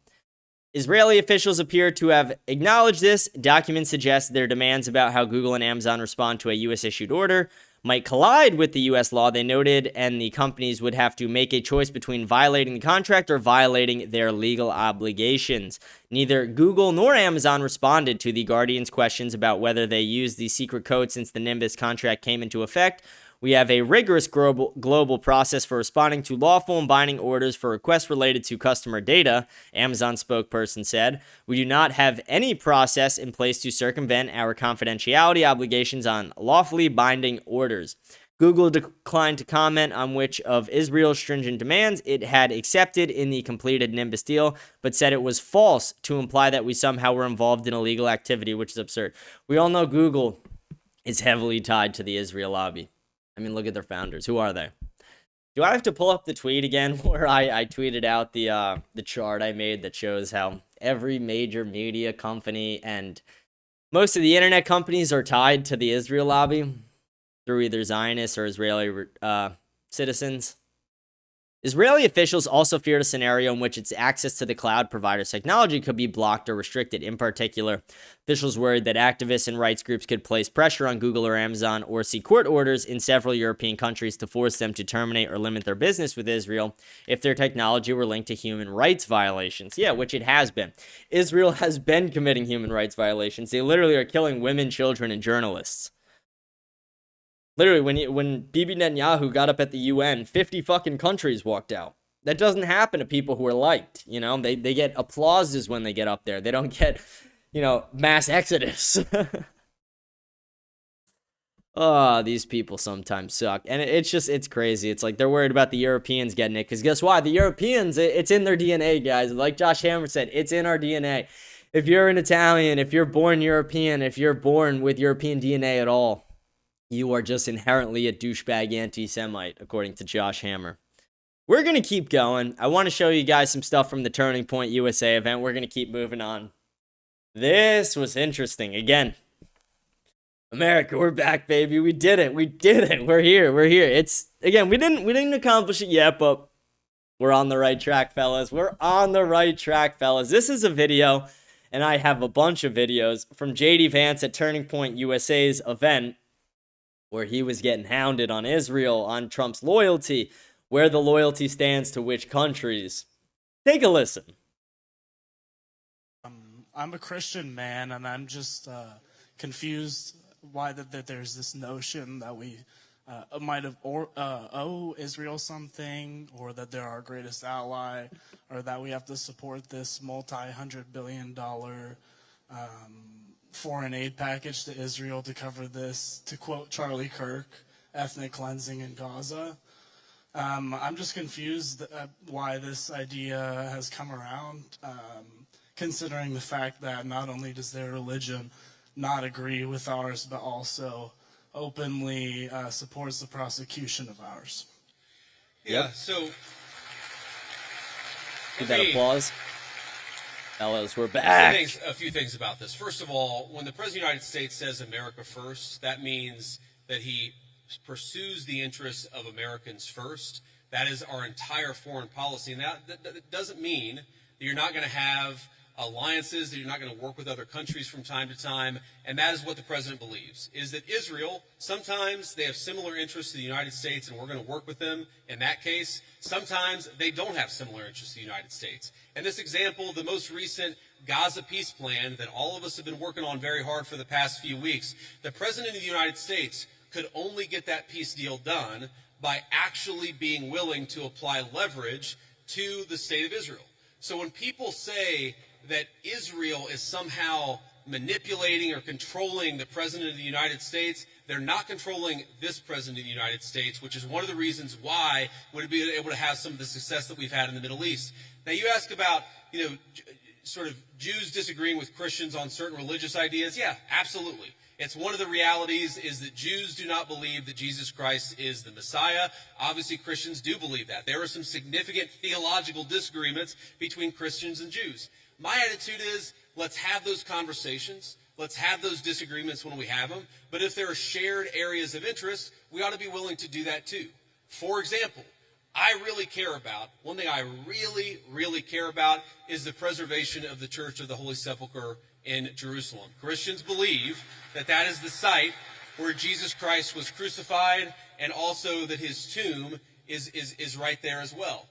Israeli officials appear to have acknowledged this. Documents suggest their demands about how Google and Amazon respond to a U.S.-issued order might collide with the U.S. law, they noted, and the companies would have to make a choice between violating the contract or violating their legal obligations. Neither Google nor Amazon responded to the Guardian's questions about whether they used the secret code since the Nimbus contract came into effect. We have a rigorous global process for responding to lawful and binding orders for requests related to customer data, Amazon spokesperson said. We do not have any process in place to circumvent our confidentiality obligations on lawfully binding orders. Google declined to comment on which of Israel's stringent demands it had accepted in the completed Nimbus deal, but said it was false to imply that we somehow were involved in illegal activity, which is absurd. We all know Google is heavily tied to the Israel lobby. I mean, look at their founders. Who are they? Do I have to pull up the tweet again where I tweeted out the chart I made that shows how every major media company and most of the internet companies are tied to the Israel lobby through either Zionists or Israeli citizens? Israeli officials also feared a scenario in which its access to the cloud provider's technology could be blocked or restricted. In particular, officials worried that activists and rights groups could place pressure on Google or Amazon or see court orders in several European countries to force them to terminate or limit their business with Israel if their technology were linked to human rights violations. Yeah, which it has been. Israel has been committing human rights violations. They literally are killing women, children, and journalists. Literally, when Bibi Netanyahu got up at the UN, 50 fucking countries walked out. That doesn't happen to people who are liked, you know? They get applauses when they get up there. They don't get, mass exodus. Oh, these people sometimes suck. And it's crazy. It's like they're worried about the Europeans getting it. Because guess why? The Europeans, it's in their DNA, guys. Like Josh Hammer said, it's in our DNA. If you're an Italian, if you're born European, if you're born with European DNA at all, you are just inherently a douchebag anti-Semite, according to Josh Hammer. We're going to keep going. I want to show you guys some stuff from the Turning Point USA event. We're going to keep moving on. This was interesting. Again, America, we're back, baby. We did it. We did it. We're here. We're here. Again, we didn't accomplish it yet, but we're on the right track, fellas. We're on the right track, fellas. This is a video, and I have a bunch of videos from JD Vance at Turning Point USA's event, where he was getting hounded on Israel, on Trump's loyalty, where the loyalty stands to which countries. Take a listen. I'm a Christian man, and I'm just confused why that there's this notion that we might have owe Israel something, or that they're our greatest ally, or that we have to support this multi-hundred-billion-dollar foreign aid package to Israel to cover this, to quote Charlie Kirk, ethnic cleansing in Gaza. I'm just confused why this idea has come around, considering the fact that not only does their religion not agree with ours, but also openly supports the prosecution of ours. Yeah, Yep. so... Give that applause. Fellas, we're back. A few things about this. First of all, when the President of the United States says America first, that means that he pursues the interests of Americans first. That is our entire foreign policy. And that doesn't mean that you're not going to have alliances, that you're not going to work with other countries from time to time. And that is what the president believes, is that Israel, sometimes they have similar interests to the United States, and we're going to work with them in that case. Sometimes they don't have similar interests to the United States. And this example, the most recent Gaza peace plan that all of us have been working on very hard for the past few weeks, the president of the United States could only get that peace deal done by actually being willing to apply leverage to the state of Israel. So when people say that Israel is somehow manipulating or controlling the president of the United States, they're not controlling this president of the United States, which is one of the reasons why we've been able to have some of the success that we've had in the Middle East. Now, you ask about, sort of Jews disagreeing with Christians on certain religious ideas. Yeah, absolutely. It's one of the realities is that Jews do not believe that Jesus Christ is the Messiah. Obviously, Christians do believe that. There are some significant theological disagreements between Christians and Jews. My attitude is, let's have those conversations. Let's have those disagreements when we have them. But if there are shared areas of interest, we ought to be willing to do that too. For example, one thing I really, really care about is the preservation of the Church of the Holy Sepulchre in Jerusalem. Christians believe that that is the site where Jesus Christ was crucified, and also that his tomb is right there as well.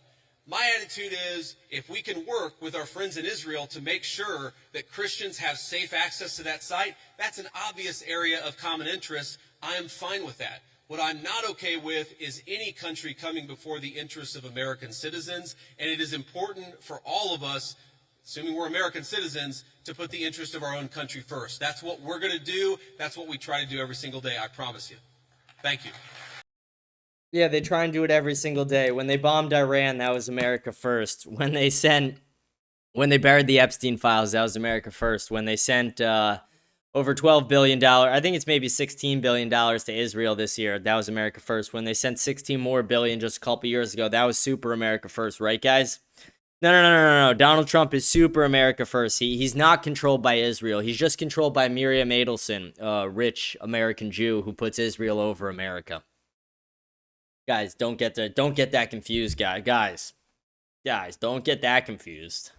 My attitude is, if we can work with our friends in Israel to make sure that Christians have safe access to that site, that's an obvious area of common interest. I am fine with that. What I'm not okay with is any country coming before the interests of American citizens, and it is important for all of us, assuming we're American citizens, to put the interest of our own country first. That's what we're going to do. That's what we try to do every single day, I promise you. Thank you. Yeah, they try and do it every single day. When they bombed Iran, that was America first. When they buried the Epstein files, that was America first. When they sent over $12 billion, I think it's maybe $16 billion to Israel this year, that was America first. When they sent 16 more billion just a couple years ago, that was super America first, right, guys? No. Donald Trump is super America first. He's not controlled by Israel. He's just controlled by Miriam Adelson, a rich American Jew who puts Israel over America. Guys, don't get that confused, guys. Guys, don't get that confused.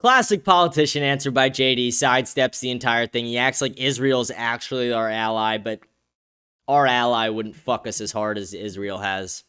Classic politician answer by JD sidesteps the entire thing. He acts like Israel's actually our ally, but our ally wouldn't fuck us as hard as Israel has.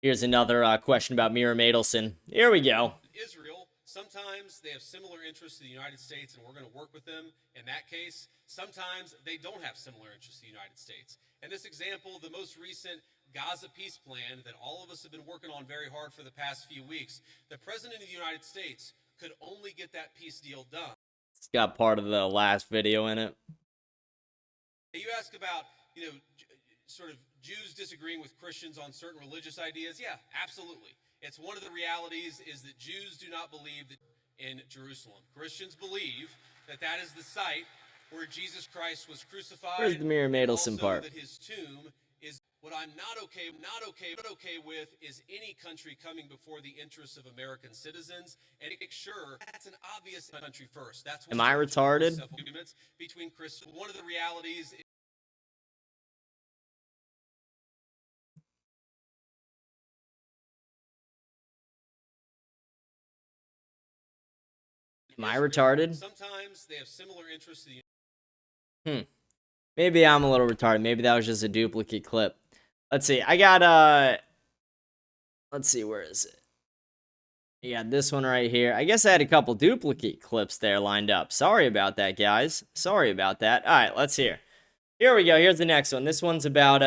Here's another question about Mira Matelson. Here we go. Israel, sometimes they have similar interests to the United States, and we're going to work with them in that case. Sometimes they don't have similar interests to the United States. And this example, the most recent Gaza peace plan that all of us have been working on very hard for the past few weeks, the President of the United States could only get that peace deal done. It's got part of the last video in it. You ask about, sort of Jews disagreeing with Christians on certain religious ideas. Yeah, absolutely. It's one of the realities is that Jews do not believe that in Jerusalem. Christians believe that that is the site where Jesus Christ was crucified. Where's the Mira Matelson part? That his tomb is what I'm not okay with is any country coming before the interests of American citizens and make sure that's an obvious country first. That's Am I retarded? Between Christians. One of the realities. Am I retarded? Sometimes they have similar interests to the Maybe I'm a little retarded. Maybe that was just a duplicate clip. Let's see. I got let's see, where is it? Yeah, this one right here. I guess I had a couple duplicate clips there lined up. Sorry about that, guys. Sorry about that. All right, let's hear. Here we go. Here's the next one. This one's about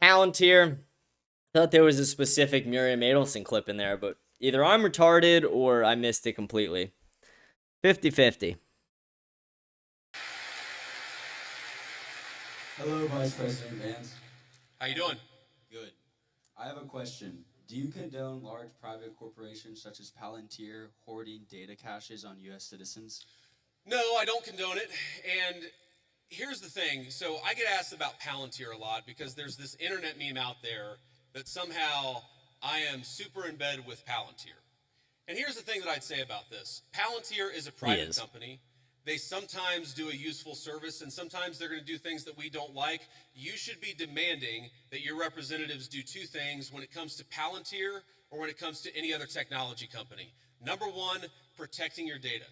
Palantir. I thought there was a specific Miriam Adelson clip in there, but either I'm retarded or I missed it completely. 50-50. Hello, Vice President Vance. How you doing? Good. I have a question. Do you condone large private corporations such as Palantir hoarding data caches on U.S. citizens? No, I don't condone it. And here's the thing. So I get asked about Palantir a lot because there's this internet meme out there that somehow I am super in bed with Palantir. And here's the thing that I'd say about this. Palantir is a private company. They sometimes do a useful service, and sometimes they're going to do things that we don't like. You should be demanding that your representatives do two things when it comes to Palantir or when it comes to any other technology company. Number one, protecting your data.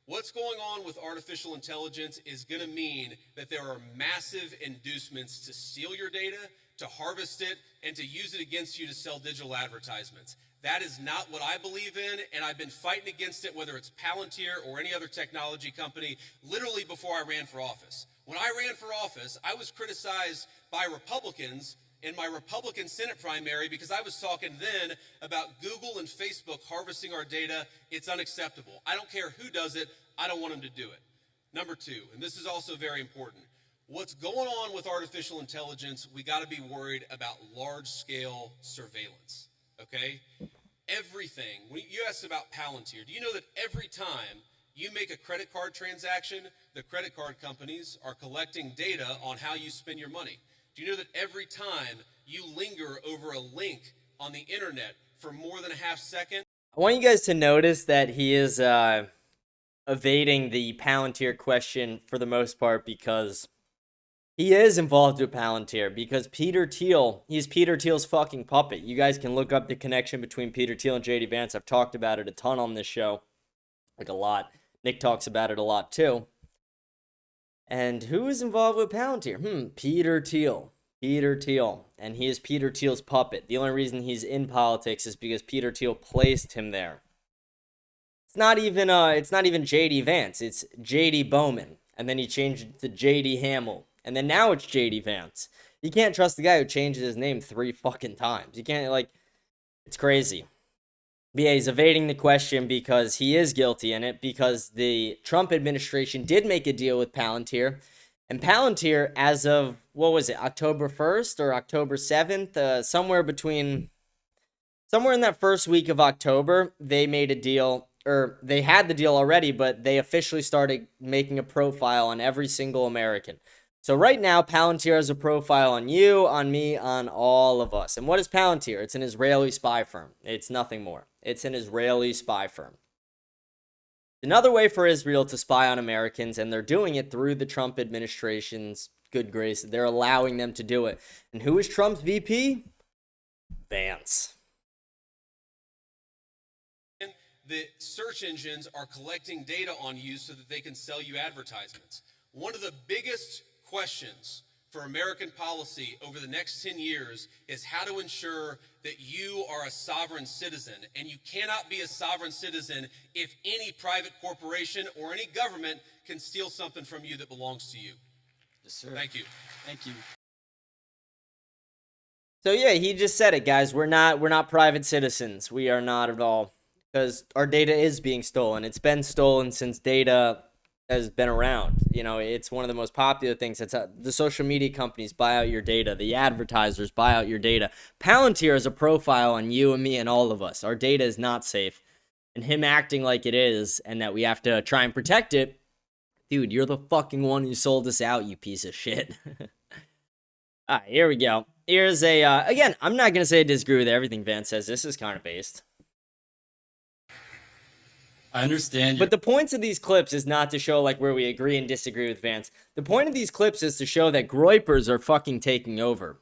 What's going on with artificial intelligence is going to mean that there are massive inducements to steal your data, to harvest it, and to use it against you to sell digital advertisements. That is not what I believe in, and I've been fighting against it, whether it's Palantir or any other technology company, literally before I ran for office. When I ran for office, I was criticized by Republicans in my Republican Senate primary because I was talking then about Google and Facebook harvesting our data. It's unacceptable. I don't care who does it. I don't want them to do it. Number two, and this is also very important, what's going on with artificial intelligence, we got to be worried about large-scale surveillance. Okay? Everything. When you asked about Palantir, do you know that every time you make a credit card transaction, the credit card companies are collecting data on how you spend your money? Do you know that every time you linger over a link on the internet for more than a half second? I want you guys to notice that he is evading the Palantir question for the most part because he is involved with Palantir because Peter Thiel, he's Peter Thiel's fucking puppet. You guys can look up the connection between Peter Thiel and JD Vance. I've talked about it a ton on this show. Like a lot. Nick talks about it a lot too. And who is involved with Palantir? Peter Thiel. Peter Thiel. And he is Peter Thiel's puppet. The only reason he's in politics is because Peter Thiel placed him there. It's not even JD Vance. It's JD Bowman. And then he changed it to JD Hamill. And then now it's JD Vance. You can't trust the guy who changes his name 3 fucking times. You can't, it's crazy. But yeah, he's evading the question because he is guilty in it, because the Trump administration did make a deal with Palantir. And Palantir, as of, October 1st or October 7th? Somewhere in that first week of October, they made a deal, or they had the deal already, but they officially started making a profile on every single American. So right now, Palantir has a profile on you, on me, on all of us. And what is Palantir? It's an Israeli spy firm. It's nothing more. It's an Israeli spy firm. Another way for Israel to spy on Americans, and they're doing it through the Trump administration's good grace. They're allowing them to do it. And who is Trump's VP? Vance. The search engines are collecting data on you so that they can sell you advertisements. One of the biggest questions for American policy over the next 10 years is how to ensure that you are a sovereign citizen. And you cannot be a sovereign citizen if any private corporation or any government can steal something from you that belongs to you. Yes, sir. Thank you. Thank you. So yeah, he just said it, guys. We're not private citizens. We are not at all, because our data is being stolen. It's been stolen since data has been around. You know, it's one of the most popular things. It's the social media companies buy out your data. The advertisers buy out your data. Palantir has a profile on you and me and all of us. Our data is not safe. And him acting like it is and that we have to try and protect it, dude, you're the fucking one who sold us out, you piece of shit. All right, here we go. Here's a, again, I'm not going to say I disagree with everything Vance says. This is kind of based. I understand. But the points of these clips is not to show like where we agree and disagree with Vance. The point of these clips is to show that groypers are fucking taking over.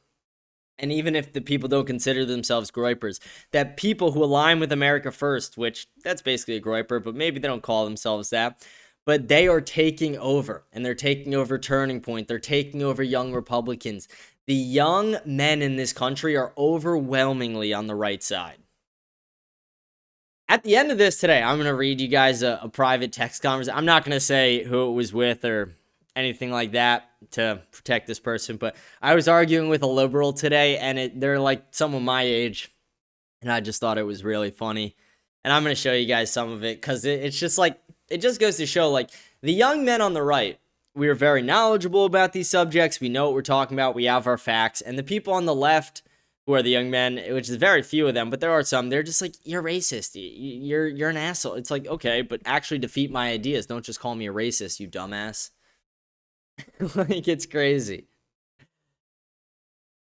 And even if the people don't consider themselves groypers, that people who align with America First, which that's basically a groyper, but maybe they don't call themselves that, but they are taking over, and they're taking over Turning Point. They're taking over young Republicans. The young men in this country are overwhelmingly on the right side. At the end of this today, I'm going to read you guys a private text conversation. I'm not going to say who it was with or anything like that to protect this person, but I was arguing with a liberal today, and they're like someone my age, and I just thought it was really funny. And I'm going to show you guys some of it, because it's just like, it just goes to show, like, the young men on the right, we are very knowledgeable about these subjects. We know what we're talking about. We have our facts. And the people on the left, who are the young men, which is very few of them, but there are some, they're just like, you're racist. You're an asshole. It's like, okay, but actually defeat my ideas. Don't just call me a racist, you dumbass. Like, it's crazy.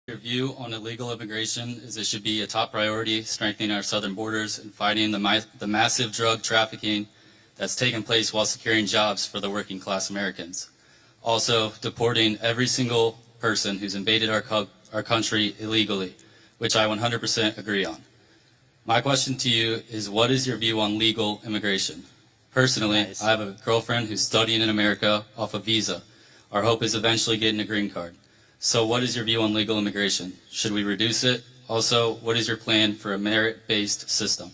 Your view on illegal immigration is it should be a top priority, strengthening our southern borders and fighting the massive drug trafficking that's taken place while securing jobs for the working class Americans. Also, deporting every single person who's invaded our country illegally, which I 100% agree on. My question to you is, what is your view on legal immigration? Personally, Nice. I have a girlfriend who's studying in America off a visa. Our hope is eventually getting a green card. So what is your view on legal immigration? Should we reduce it? Also, what is your plan for a merit-based system?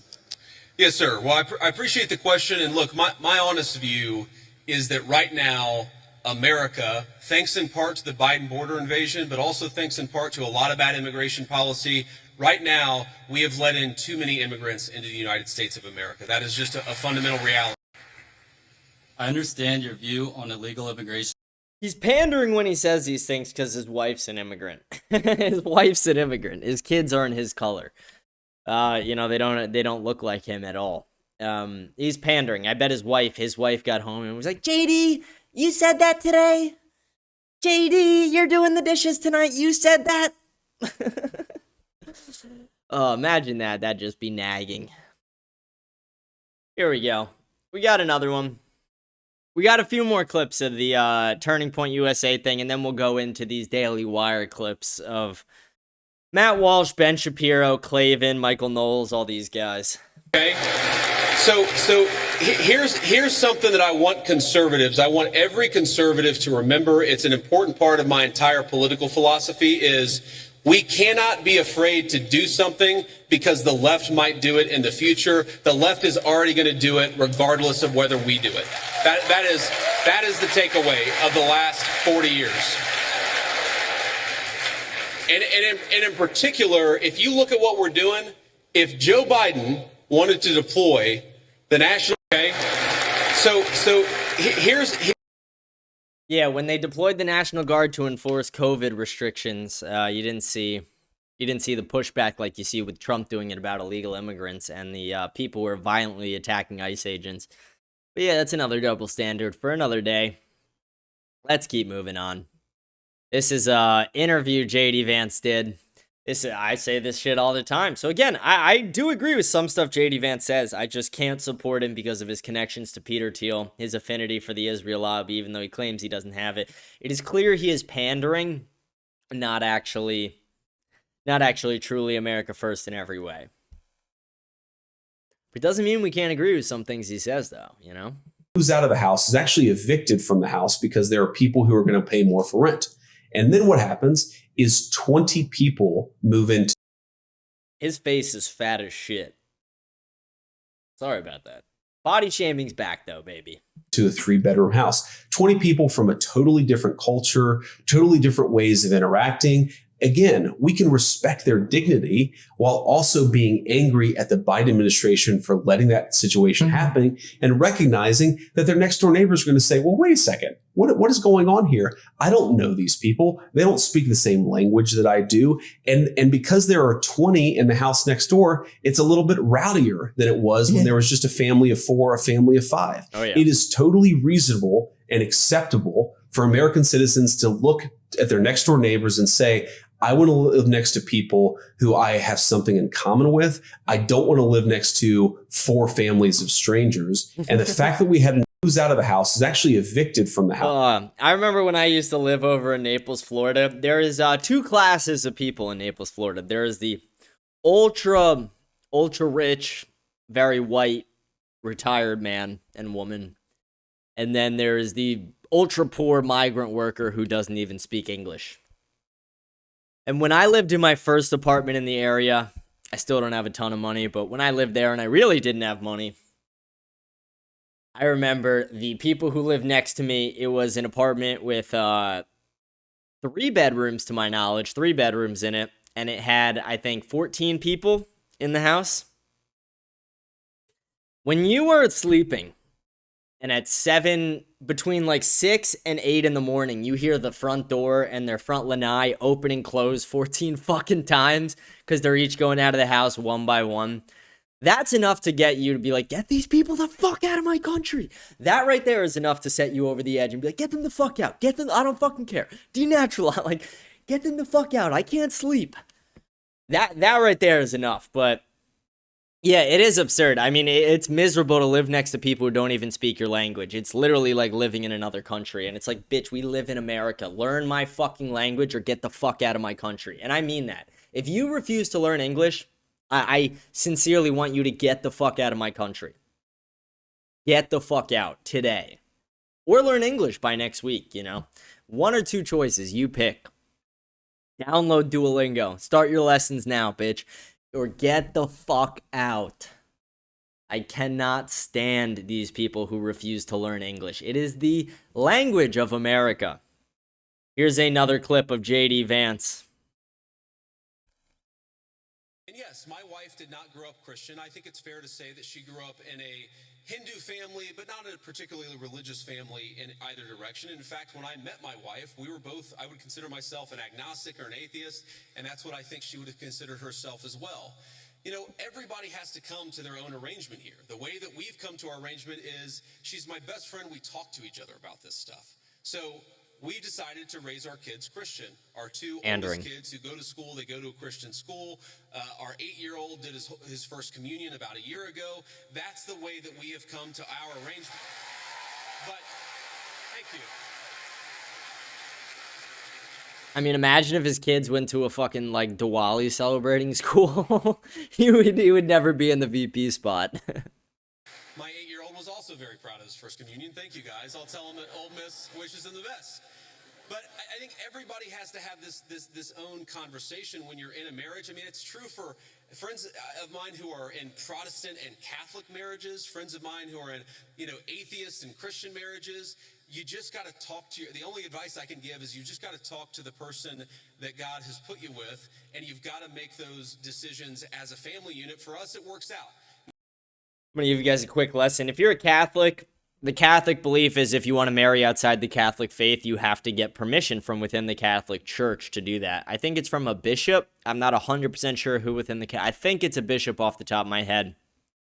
Yes, sir. Well, I appreciate the question. And look, my honest view is that right now, America, thanks in part to the Biden border invasion, but also thanks in part to a lot of bad immigration policy, right now, we have let in too many immigrants into the United States of America. That is just a fundamental reality. I understand your view on illegal immigration. He's pandering when he says these things because his wife's an immigrant. His wife's an immigrant. His kids aren't his color. You know, they don't look like him at all. He's pandering. I bet his wife got home and was like, JD, you said that today? JD, you're doing the dishes tonight. You said that? Oh, imagine that. That'd just be nagging. Here we go. We got another one. We got a few more clips of the Turning Point USA thing, and then we'll go into these Daily Wire clips of Matt Walsh, Ben Shapiro, Clavin, Michael Knowles, all these guys. Okay. So here's something that I want conservatives, I want every conservative to remember. It's an important part of my entire political philosophy is we cannot be afraid to do something because the left might do it in the future. The left is already going to do it regardless of whether we do it. That is the takeaway of the last 40 years. And in particular, if you look at what we're doing, if Joe Biden wanted to deploy the national, okay, so here's. Yeah, when they deployed the National Guard to enforce COVID restrictions, you didn't see the pushback like you see with Trump doing it about illegal immigrants, and the people were violently attacking ICE agents. But yeah, that's another double standard for another day. Let's keep moving on. This is an interview J.D. Vance did. I say this shit all the time. So again, I do agree with some stuff JD Vance says. I just can't support him because of his connections to Peter Thiel, his affinity for the Israel lobby, even though he claims he doesn't have it. It is clear he is pandering, not actually truly America first in every way. It doesn't mean we can't agree with some things he says, though, you know? Who's out of the house is actually evicted from the house because there are people who are going to pay more for rent. And then what happens is 20 people move into. His face is fat as shit. Sorry about that. Body shaming's back, though, baby. To a 3-bedroom house. 20 people from a totally different culture, totally different ways of interacting. Again, we can respect their dignity while also being angry at the Biden administration for letting that situation happen and recognizing that their next door neighbors are going to say, well, wait a second. What is going on here? I don't know these people. They don't speak the same language that I do. And because there are 20 in the house next door, it's a little bit rowdier than it was when there was just a family of 4, a family of 5. Oh, yeah. It is totally reasonable and acceptable for American citizens to look at their next door neighbors and say, I want to live next to people who I have something in common with. I don't want to live next to 4 families of strangers. And the fact that we had who's out of the house is actually evicted from the house. I remember when I used to live over in Naples, Florida. There is 2 classes of people in Naples, Florida. There is the ultra rich, very white, retired man and woman. And then there is the ultra poor migrant worker who doesn't even speak English. And when I lived in my first apartment in the area, I still don't have a ton of money, but when I lived there and I really didn't have money, I remember the people who lived next to me, it was an apartment with 3 bedrooms to my knowledge, 3 bedrooms in it, and it had, I think, 14 people in the house. When you are sleeping, and at between like 6 and 8 in the morning, you hear the front door and their front lanai open and close 14 fucking times because they're each going out of the house one by one. That's enough to get you to be like, get these people the fuck out of my country. That right there is enough to set you over the edge and be like, get them the fuck out. Get them, I don't fucking care. Denaturalize, like, get them the fuck out. I can't sleep. That right there is enough, but yeah, it is absurd. I mean, it's miserable to live next to people who don't even speak your language. It's literally like living in another country. And it's like, bitch, we live in America. Learn my fucking language or get the fuck out of my country. And I mean that. If you refuse to learn English, I sincerely want you to get the fuck out of my country. Get the fuck out today. Or learn English by next week, you know? 1 or 2 choices, you pick. Download Duolingo. Start your lessons now, bitch. Or get the fuck out. I cannot stand these people who refuse to learn English. It is the language of America. Here's another clip of JD Vance. And yes, my wife did not grow up Christian. I think it's fair to say that she grew up in a Hindu family, but not a particularly religious family in either direction. In fact, when I met my wife, we were both, I would consider myself an agnostic or an atheist, and that's what I think she would have considered herself as well. You know, everybody has to come to their own arrangement here. The way that we've come to our arrangement is she's my best friend. We talk to each other about this stuff. So we decided to raise our kids Christian. Our 2 oldest kids who go to school, they go to a Christian school. Our 8-year-old did his first communion about a year ago. That's the way that we have come to our arrangement. But, thank you. I mean, imagine if his kids went to a fucking, like, Diwali celebrating school. he would never be in the VP spot. My 8-year-old was also very proud of his first communion. Thank you, guys. I'll tell him that Ole Miss wishes him the best. But I think everybody has to have this own conversation when you're in a marriage. I mean, it's true for friends of mine who are in Protestant and Catholic marriages, friends of mine who are in, atheist and Christian marriages. You just got to talk to the only advice I can give is you just got to talk to the person that God has put you with, and you've got to make those decisions as a family unit. For us, it works out. I'm going to give you guys a quick lesson. If you're a Catholic, the Catholic belief is if you want to marry outside the Catholic faith, you have to get permission from within the Catholic Church to do that. I think it's from a bishop. I'm not 100% sure who within I think it's a bishop off the top of my head.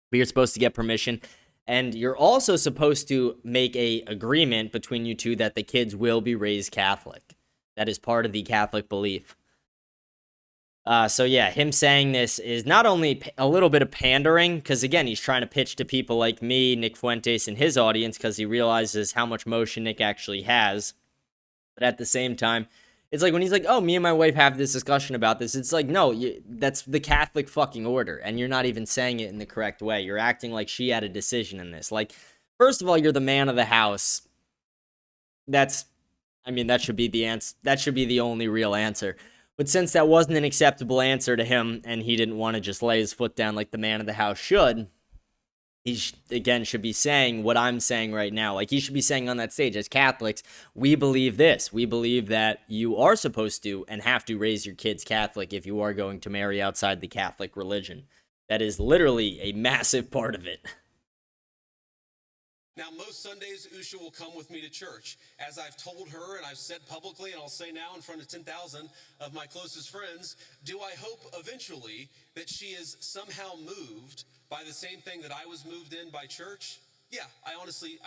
But you're supposed to get permission. And you're also supposed to make a agreement between you two that the kids will be raised Catholic. That is part of the Catholic belief. So yeah, him saying this is not only a little bit of pandering, because again, he's trying to pitch to people like me, Nick Fuentes, and his audience, because he realizes how much motion Nick actually has. But at the same time, it's like when he's like, oh, me and my wife have this discussion about this. It's like, no, that's the Catholic fucking order. And you're not even saying it in the correct way. You're acting like she had a decision in this. Like, first of all, you're the man of the house. That should be the answer. That should be the only real answer. But since that wasn't an acceptable answer to him, and he didn't want to just lay his foot down like the man of the house should, he should be saying what I'm saying right now. Like, he should be saying on that stage, as Catholics, we believe this. We believe that you are supposed to and have to raise your kids Catholic if you are going to marry outside the Catholic religion. That is literally a massive part of it. Now, most Sundays, Usha will come with me to church. As I've told her and I've said publicly, and I'll say now in front of 10,000 of my closest friends, do I hope eventually that she is somehow moved by the same thing that I was moved in by church? Yeah, I honestly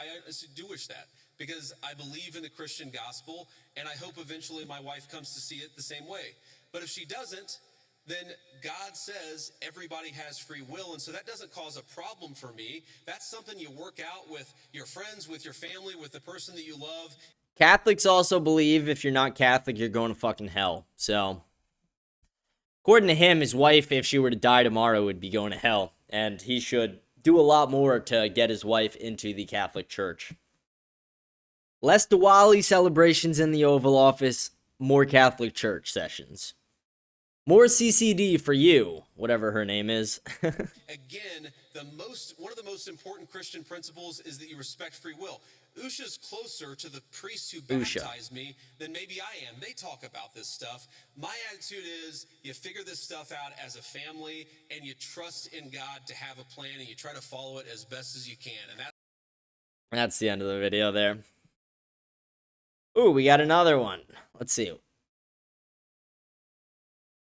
do wish that, because I believe in the Christian gospel, and I hope eventually my wife comes to see it the same way. But if she doesn't, then God says everybody has free will, and so that doesn't cause a problem for me. That's something you work out with your friends, with your family, with the person that you love. Catholics also believe if you're not Catholic, you're going to fucking hell. So, according to him, his wife, if she were to die tomorrow, would be going to hell, and he should do a lot more to get his wife into the Catholic Church. Less Diwali celebrations in the Oval Office, more Catholic Church sessions. More CCD for you, whatever her name is. Again, one of the most important Christian principles is that you respect free will. Usha's closer to the priests who baptized me than maybe I am. They talk about this stuff. My attitude is you figure this stuff out as a family, and you trust in God to have a plan, and you try to follow it as best as you can. And that's the end of the video there. Ooh, we got another one. Let's see.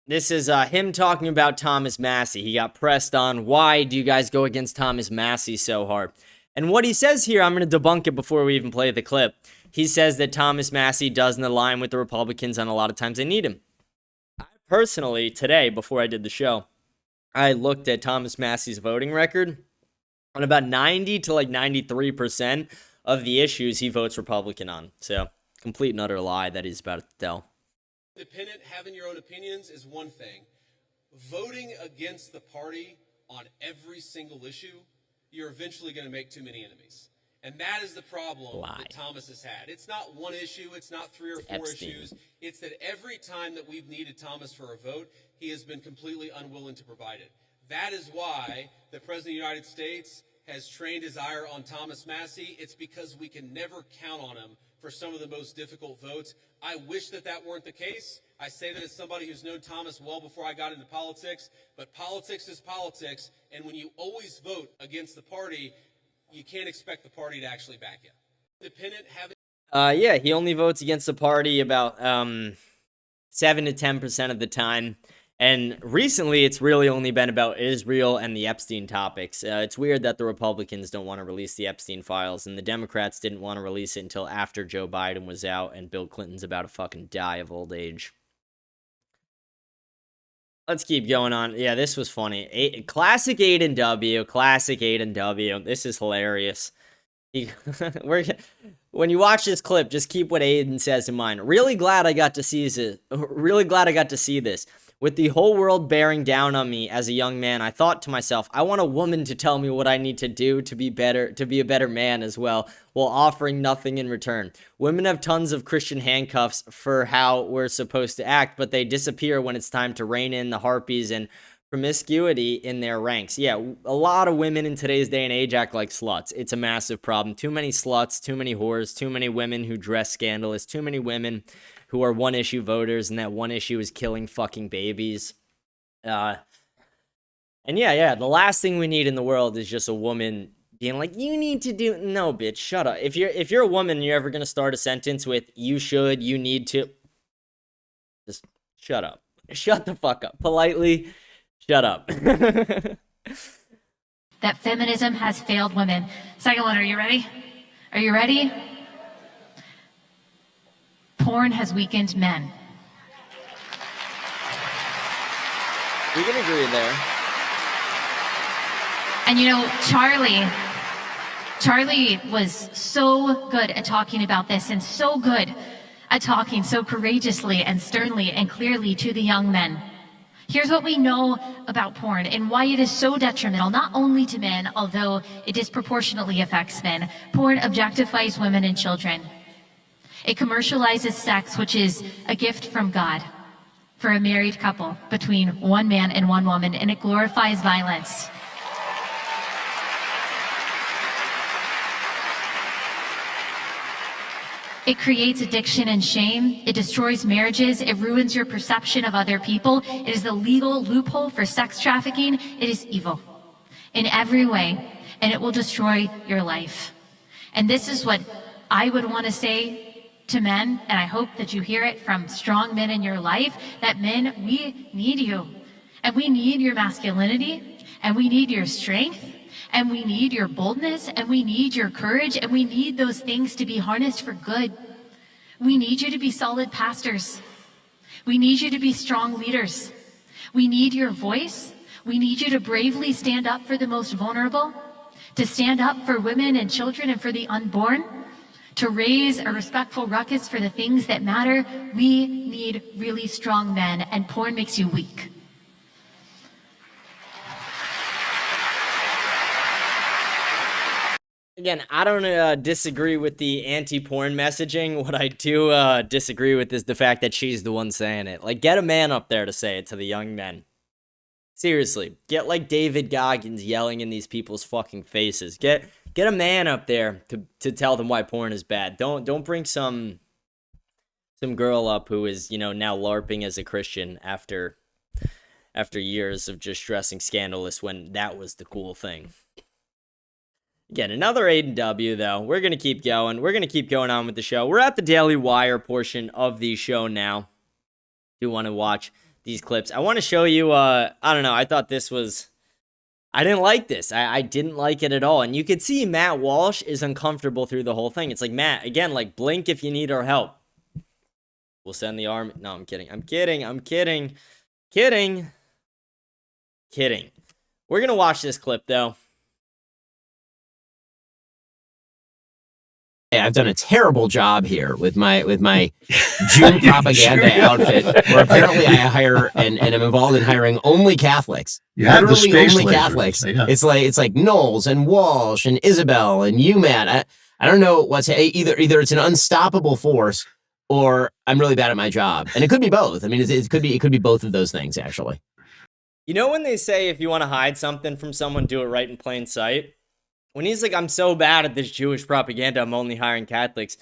This is him talking about Thomas Massey. He got pressed on, why do you guys go against Thomas Massey so hard? And what he says here, I'm going to debunk it before we even play the clip. He says that Thomas Massey doesn't align with the Republicans, and a lot of times they need him. I personally, today, before I did the show, I looked at Thomas Massey's voting record. On about 90 to like 93% of the issues, he votes Republican on. So, complete and utter lie that he's about to tell. Independent, having your own opinions is one thing. Voting against the party on every single issue, you're eventually going to make too many enemies. And that is the problem that Thomas has had. It's not one issue. It's not three or four issues. It's that every time that we've needed Thomas for a vote, he has been completely unwilling to provide it. That is why the President of the United States has trained his ire on Thomas Massey. It's because we can never count on him for some of the most difficult votes. I wish that that weren't the case. I say that as somebody who's known Thomas well before I got into politics, but politics is politics, and when you always vote against the party, you can't expect the party to actually back you. Independent, yeah, he only votes against the party about 7 to 10% of the time. And recently, it's really only been about Israel and the Epstein topics. It's weird that the Republicans don't want to release the Epstein files, and the Democrats didn't want to release it until after Joe Biden was out and Bill Clinton's about to fucking die of old age. Let's keep going on. Yeah, this was funny. Classic Aiden W. Classic Aiden W. This is hilarious. When you watch this clip, just keep what Aiden says in mind. Really glad I got to see this. With the whole world bearing down on me as a young man, I thought to myself, I want a woman to tell me what I need to do to be a better man as well, while offering nothing in return. Women have tons of Christian handcuffs for how we're supposed to act, but they disappear when it's time to rein in the harpies and promiscuity in their ranks. Yeah, a lot of women in today's day and age act like sluts. It's a massive problem. Too many sluts, too many whores, too many women who dress scandalous, too many women who are one-issue voters, and that one issue is killing fucking babies. And yeah, the last thing we need in the world is just a woman being like, you need to do... No, bitch, shut up. If you're a woman and you're ever going to start a sentence with, you should, you need to... Just shut up. Shut the fuck up. Politely, shut up. That feminism has failed women. Second one, are you ready? Are you ready? Porn has weakened men. We can agree there. And you know, Charlie was so good at talking about this and so good at talking so courageously and sternly and clearly to the young men. Here's what we know about porn and why it is so detrimental, not only to men, although it disproportionately affects men. Porn objectifies women and children. It commercializes sex, which is a gift from God for a married couple between one man and one woman, and it glorifies violence. It creates addiction and shame. It destroys marriages. It ruins your perception of other people. It is the legal loophole for sex trafficking. It is evil in every way, and it will destroy your life. And this is what I would want to say to men, and I hope that you hear it from strong men in your life, that men, we need you. And we need your masculinity, and we need your strength, and we need your boldness, and we need your courage, and we need those things to be harnessed for good. We need you to be solid pastors. We need you to be strong leaders. We need your voice. We need you to bravely stand up for the most vulnerable, to stand up for women and children and for the unborn, to raise a respectful ruckus for the things that matter. We need really strong men, and porn makes you weak. Again, I don't disagree with the anti-porn messaging. What I do disagree with is the fact that she's the one saying it. Like, get a man up there to say it to the young men. Seriously, get like David Goggins yelling in these people's fucking faces. Get a man up there to tell them why porn is bad. Don't bring some girl up who is, you know, now LARPing as a Christian after years of just dressing scandalous when that was the cool thing. Again, another A&W, though. We're going to keep going. We're going to keep going on with the show. We're at the Daily Wire portion of the show now. If you want to watch these clips, I want to show you, I don't know, I thought this was, I didn't like this. I didn't like it at all. And you could see Matt Walsh is uncomfortable through the whole thing. It's like, Matt, again, like, blink if you need our help. We'll send the army. No, I'm kidding. I'm kidding. We're going to watch this clip, though. I've done a terrible job here with my Jew propaganda outfit, where apparently I hire and am involved in hiring only Catholics. You have the literally space only laborers. Catholics. Yeah. It's like Knowles and Walsh and Isabel and you, Matt. I don't know what's either it's an unstoppable force or I'm really bad at my job, and it could be both. I mean, it could be both of those things actually. You know when they say if you want to hide something from someone, do it right in plain sight? When he's like, I'm so bad at this Jewish propaganda, I'm only hiring Catholics.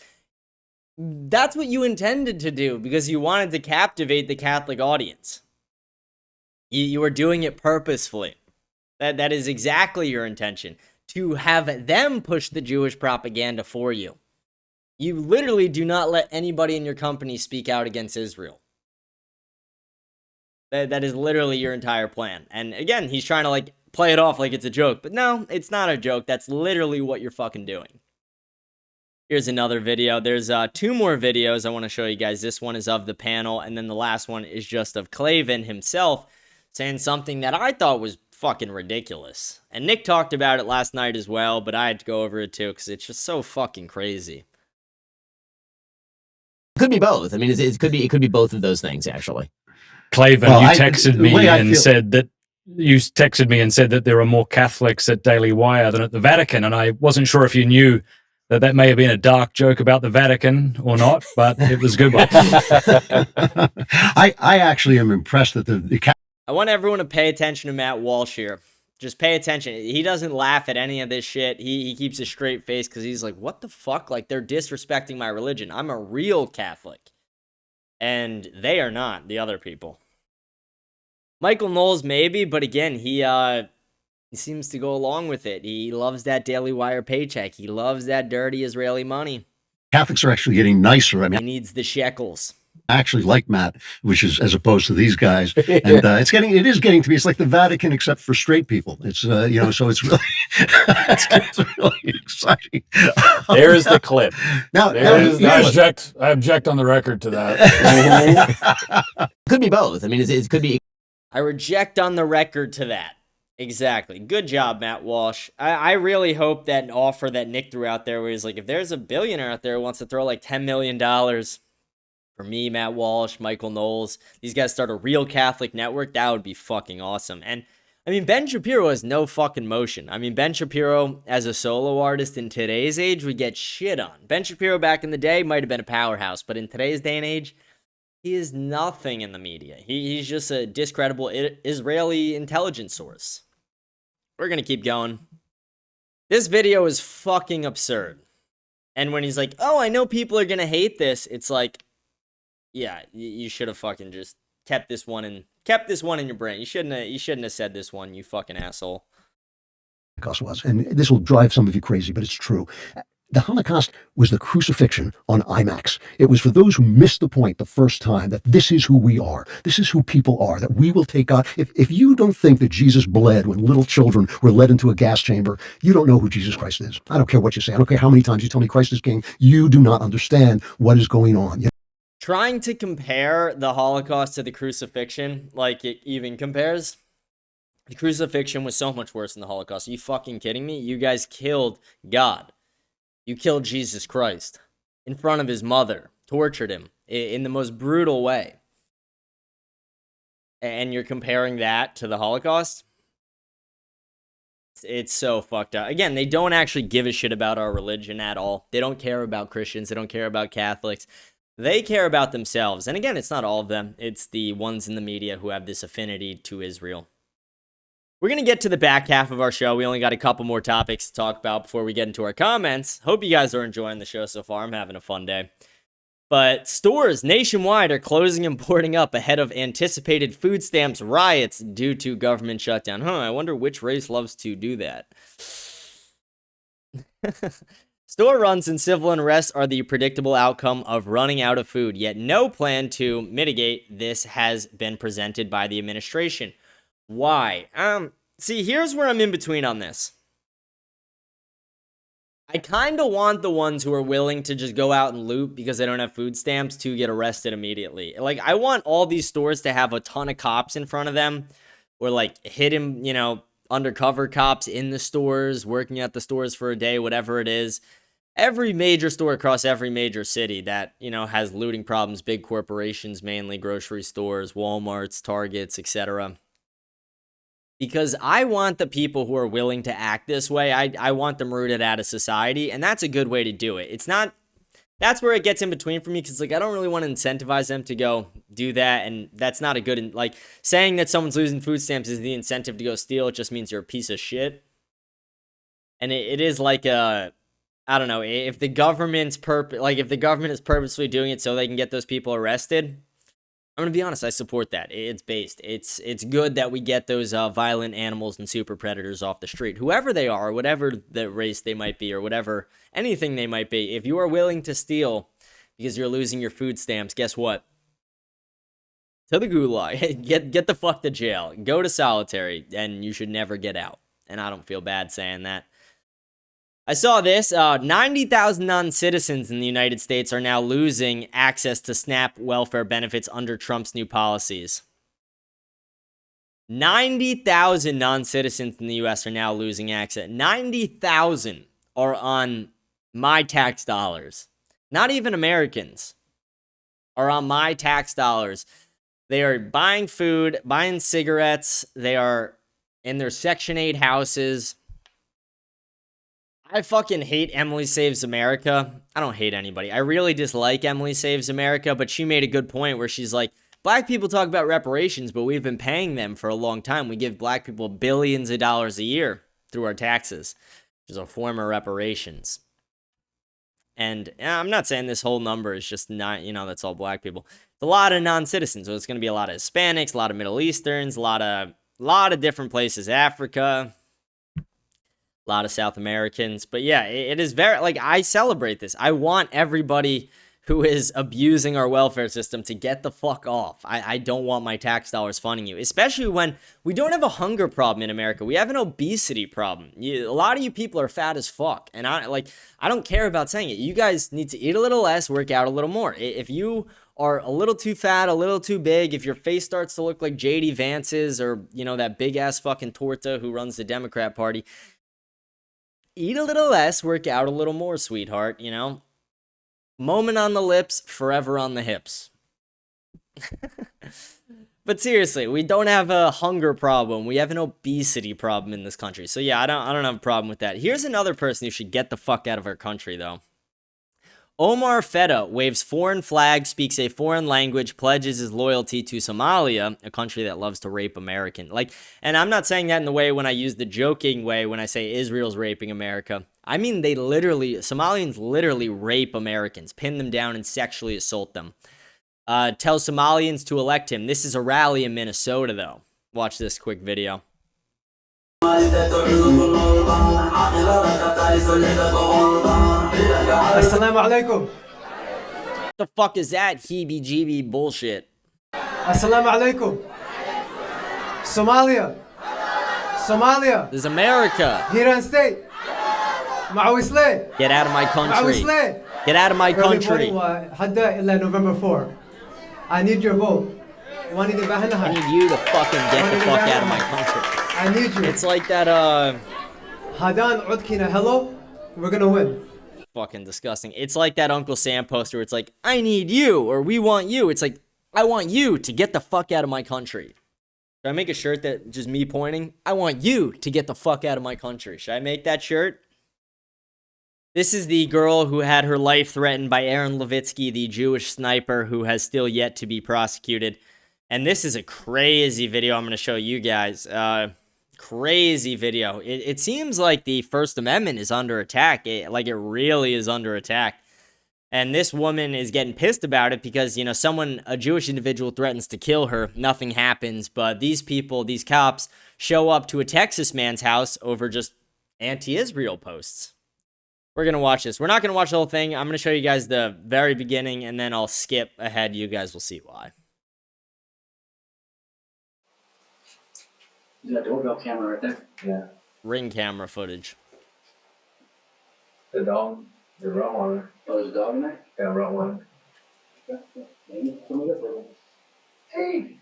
That's what you intended to do because you wanted to captivate the Catholic audience. You were doing it purposefully. That is exactly your intention, to have them push the Jewish propaganda for you. You literally do not let anybody in your company speak out against Israel. That is literally your entire plan. And again, he's trying to like play it off like it's a joke. But no, it's not a joke. That's literally what you're fucking doing. Here's another video. There's 2 more videos I want to show you guys. This one is of the panel, and then the last one is just of Clavin himself saying something that I thought was fucking ridiculous. And Nick talked about it last night as well, but I had to go over it too because it's just so fucking crazy. It could be both. I mean, it could be both of those things actually. Clavin, Well, you texted me and said that there are more Catholics at Daily Wire than at the Vatican, and I wasn't sure if you knew that may have been a dark joke about the Vatican or not, but it was a good one. I actually am impressed that the I want everyone to pay attention to Matt Walsh here. Just pay attention. He doesn't laugh at any of this shit. He keeps a straight face because he's like, what the fuck? Like, they're disrespecting my religion. I'm a real Catholic. And they are not, the other people. Michael Knowles, maybe, but again, he seems to go along with it. He loves that Daily Wire paycheck. He loves that dirty Israeli money. Catholics are actually getting nicer. I mean, He needs the shekels. I actually like Matt, which is as opposed to these guys, and it is getting to be. It's like the Vatican except for straight people. It's so it's really it's really exciting. There's the clip. I object on the record to that. It could be both. I mean, it could be I reject on the record to that. Exactly. Good job, Matt Walsh. I really hope that an offer that Nick threw out there was like, if there's a billionaire out there who wants to throw like $10 million for me, Matt Walsh, Michael Knowles, these guys start a real Catholic network, that would be fucking awesome. And I mean, Ben Shapiro has no fucking motion. I mean, Ben Shapiro as a solo artist in today's age would get shit on. Ben Shapiro back in the day might have been a powerhouse, but in today's day and age, he is nothing in the media. He's just a discreditable Israeli intelligence source. We're going to keep going. This video is fucking absurd. And when he's like, oh, I know people are going to hate this, it's like, yeah, you should have fucking just kept this one in your brain. You shouldn't have said this one, you fucking asshole. Holocaust was, and this will drive some of you crazy, but it's true. The Holocaust was the crucifixion on IMAX. It was for those who missed the point the first time that this is who we are. This is who people are, that we will take God. If you don't think that Jesus bled when little children were led into a gas chamber, you don't know who Jesus Christ is. I don't care what you say. I don't care how many times you tell me Christ is king. You do not understand what is going on. Trying to compare the Holocaust to the crucifixion, like it even compares. The crucifixion was so much worse than the Holocaust. Are you fucking kidding me? You guys killed God. You killed Jesus Christ in front of his mother, tortured him in the most brutal way. And you're comparing that to the Holocaust? It's so fucked up. Again, they don't actually give a shit about our religion at all. They don't care about Christians. They don't care about Catholics. They care about themselves. And again, it's not all of them. It's the ones in the media who have this affinity to Israel. We're going to get to the back half of our show. We only got a couple more topics to talk about before we get into our comments. Hope you guys are enjoying the show so far. I'm having a fun day. But stores nationwide are closing and boarding up ahead of anticipated food stamps riots due to government shutdown. I wonder which race loves to do that. Store runs and civil unrest are the predictable outcome of running out of food, yet no plan to mitigate this has been presented by the administration. Why? See, here's where I'm in between on this. I kind of want the ones who are willing to just go out and loot because they don't have food stamps to get arrested immediately. Like, I want all these stores to have a ton of cops in front of them, or like hidden, undercover cops in the stores, working at the stores for a day, whatever it is. Every major store across every major city that, has looting problems, big corporations, mainly grocery stores, Walmarts, Targets, etc. Because I want the people who are willing to act this way, I want them rooted out of society, and that's a good way to do it. It's not, that's where it gets in between for me, because I don't really want to incentivize them to go do that, and that's not a good, saying that someone's losing food stamps is the incentive to go steal, it just means you're a piece of shit. And it is like a, I don't know, if the government's if the government is purposely doing it so they can get those people arrested, I'm going to be honest, I support that. It's based. It's good that we get those violent animals and super predators off the street. Whoever they are, whatever the race they might be, or whatever, anything they might be. If you are willing to steal because you're losing your food stamps, guess what? To the gulag. Get the fuck to jail. Go to solitary, and you should never get out. And I don't feel bad saying that. I saw this, 90,000 non-citizens in the United States are now losing access to SNAP welfare benefits under Trump's new policies. 90,000 non-citizens in the U.S. are now losing access. 90,000 are on my tax dollars. Not even Americans are on my tax dollars. They are buying food, buying cigarettes. They are in their Section 8 houses. I fucking hate Emily Saves America. I don't hate anybody. I really dislike Emily Saves America, but she made a good point where she's like, black people talk about reparations, but we've been paying them for a long time. We give black people billions of dollars a year through our taxes, which is a form of reparations. And I'm not saying this whole number is just not, that's all black people. It's a lot of non-citizens, so it's going to be a lot of Hispanics, a lot of Middle Easterns, a lot of different places, Africa, a lot of South Americans. But yeah, it is very, I celebrate this. I want everybody who is abusing our welfare system to get the fuck off. I don't want my tax dollars funding you, especially when we don't have a hunger problem in America. We have an obesity problem. A lot of you people are fat as fuck, and I don't care about saying it. You guys need to eat a little less, work out a little more. If you are a little too fat, a little too big, if your face starts to look like JD Vance's or, you know, that big ass fucking torta who runs the Democrat Party, eat a little less, work out a little more, sweetheart, you know? Moment on the lips, forever on the hips. But seriously, we don't have a hunger problem. We have an obesity problem in this country. So yeah, I don't have a problem with that. Here's another person who should get the fuck out of our country, though. Omar Feta waves foreign flag, speaks a foreign language, pledges his loyalty to Somalia, a country that loves to rape Americans. Like, and I'm not saying that in the way when I use the joking way when I say Israel's raping America. I mean, Somalians literally rape Americans, pin them down, and sexually assault them. Tell Somalians to elect him. This is a rally in Minnesota, though. Watch this quick video. Assalamu alaikum. What the fuck is that heebie-jeebie bullshit? Assalamu alaikum. Somalia. Somalia. This is America. Hiran State. Mawisle. Get out of my country. Mawisle. Get out of my country. Hadda illa November 4. I need your vote. I need you to fucking get the fuck out of my country. I need you. It's like that, Hadan Udkina, hello. We're gonna win. Fucking disgusting. It's like that Uncle Sam poster where it's like, I need you, or we want you. It's like, I want you to get the fuck out of my country. Should I make a shirt that just me pointing? I want you to get the fuck out of my country. Should I make that shirt? This is the girl who had her life threatened by Aaron Levitsky, the Jewish sniper who has still yet to be prosecuted. And this is a crazy video I'm going to show you guys. Crazy video. It seems like the First Amendment is under attack. It really is under attack. And this woman is getting pissed about it because, you know, a Jewish individual threatens to kill her. Nothing happens. But these people, these cops, show up to a Texas man's house over just anti-Israel posts. We're going to watch this. We're not going to watch the whole thing. I'm going to show you guys the very beginning, and then I'll skip ahead. You guys will see why. You got doorbell camera right there. Yeah. Ring camera footage. The dog, the Rottweiler. Oh, there's a dog in there? Yeah, Rottweiler. Hey!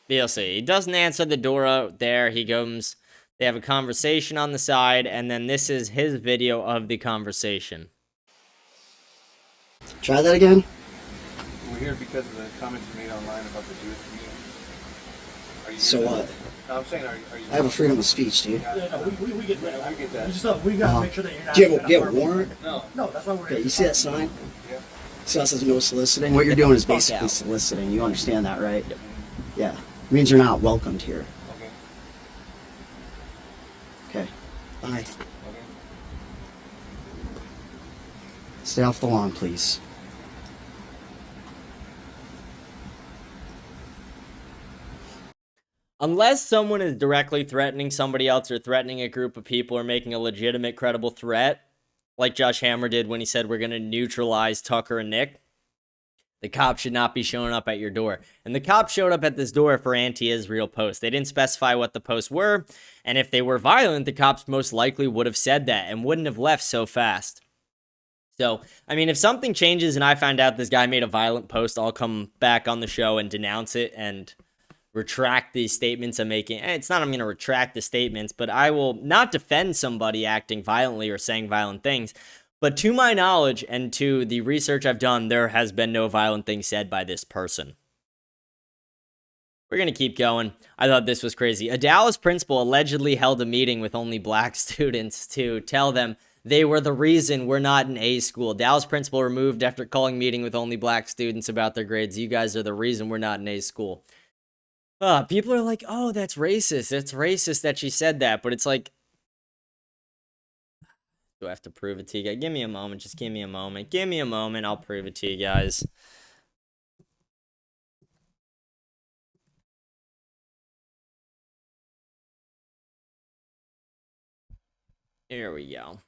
You'll see. He doesn't answer the door out there. He goes, they have a conversation on the side, and then this is his video of the conversation. Try that again. We're here because of the comments you made online about the Jewish community. Are you So what? No, I'm saying, are you... I have a freedom of speech, dude. Yeah, no, we get that. We get that. We just we gotta make sure that you're not. Do you have a warrant? No. No, that's why we're. Okay, you see that sign? Yeah. See how it says no soliciting? What you're doing is Fuck basically out. soliciting. You understand that, right? Yep. Yeah. It means you're not welcomed here. Okay. Okay. Bye. Okay. Stay off the lawn, please. Unless someone is directly threatening somebody else or threatening a group of people or making a legitimate, credible threat, like Josh Hammer did when he said we're going to neutralize Tucker and Nick, the cops should not be showing up at your door. And the cops showed up at this door for anti-Israel posts. They didn't specify what the posts were, and if they were violent, the cops most likely would have said that and wouldn't have left so fast. So, I mean, if something changes and I find out this guy made a violent post, I'll come back on the show and denounce it and retract the statements I'm making. It's not I'm going to retract the statements, but I will not defend somebody acting violently or saying violent things. But to my knowledge and to the research I've done, there has been no violent thing said by this person. We're going to keep going. I thought this was crazy. A Dallas principal allegedly held a meeting with only black students to tell them they were the reason we're not an A school. Dallas principal removed after calling meeting with only black students about their grades. You guys are the reason we're not an A school. People are like, oh, that's racist. It's racist that she said that. But it's like, do I have to prove it to you guys? Give me a moment. Just give me a moment. Give me a moment. I'll prove it to you guys. Here we go.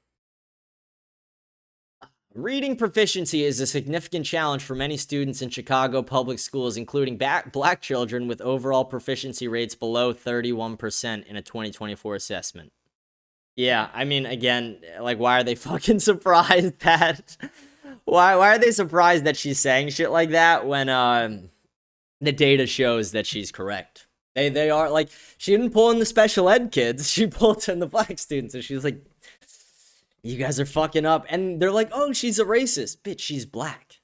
Reading proficiency is a significant challenge for many students in Chicago public schools, including black children with overall proficiency rates below 31% in a 2024 assessment. Yeah, I mean, again, like, why are they fucking surprised that? Why are they surprised that she's saying shit like that when the data shows that she's correct? They are like, she didn't pull in the special ed kids, she pulled in the black students, and she's like, you guys are fucking up. And they're like, oh, she's a racist. Bitch, she's black.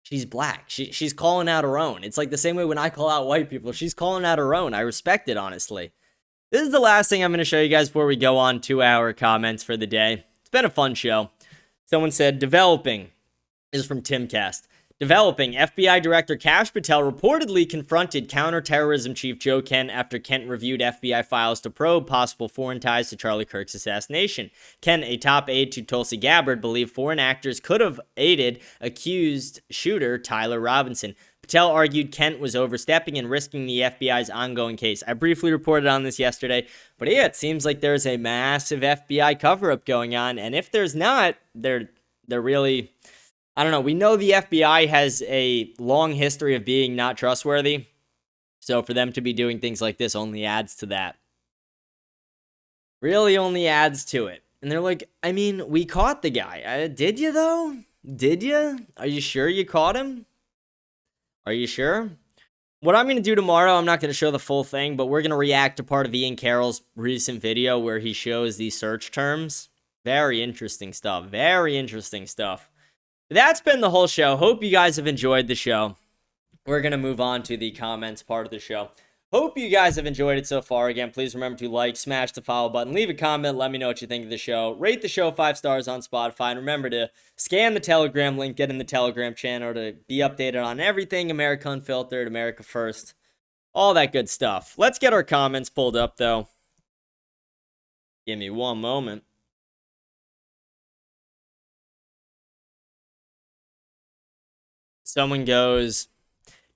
She's black. She's calling out her own. It's like the same way when I call out white people. She's calling out her own. I respect it, honestly. This is the last thing I'm going to show you guys before we go on 2-hour comments for the day. It's been a fun show. Someone said, developing. This is from Timcast. Developing, FBI Director Kash Patel reportedly confronted counterterrorism chief Joe Kent after Kent reviewed FBI files to probe possible foreign ties to Charlie Kirk's assassination. Kent, a top aide to Tulsi Gabbard, believed foreign actors could have aided accused shooter Tyler Robinson. Patel argued Kent was overstepping and risking the FBI's ongoing case. I briefly reported on this yesterday, but yeah, it seems like there's a massive FBI cover-up going on, and if there's not, they're really... I don't know. We know the FBI has a long history of being not trustworthy. So for them to be doing things like this only adds to that. Really only adds to it. And they're like, I mean, we caught the guy. Did you, though? Did you? Are you sure you caught him? Are you sure? What I'm going to do tomorrow, I'm not going to show the full thing, but we're going to react to part of Ian Carroll's recent video where he shows these search terms. Very interesting stuff. Very interesting stuff. That's been the whole show. Hope you guys have enjoyed the show. We're going to move on to the comments part of the show. Hope you guys have enjoyed it so far. Again, please remember to like, smash the follow button, leave a comment, let me know what you think of the show. Rate the show 5 stars on Spotify. And remember to scan the Telegram link, get in the Telegram channel to be updated on everything America Unfiltered, America First, all that good stuff. Let's get our comments pulled up, though. Give me one moment. Someone goes,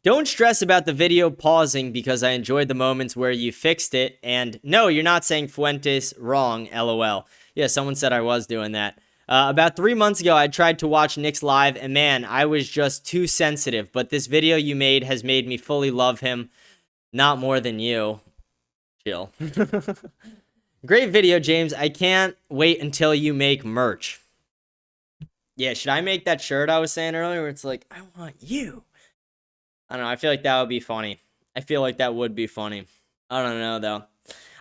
don't stress about the video pausing because I enjoyed the moments where you fixed it. And no, you're not saying Fuentes wrong, LOL. Yeah, someone said I was doing that. About 3 months ago, I tried to watch Nick's live, and man, I was just too sensitive. But this video you made has made me fully love him. Not more than you. Chill. Great video, James. I can't wait until you make merch. Yeah, should I make that shirt I was saying earlier where it's like, I want you? I don't know. I feel like that would be funny. I feel like that would be funny. I don't know, though.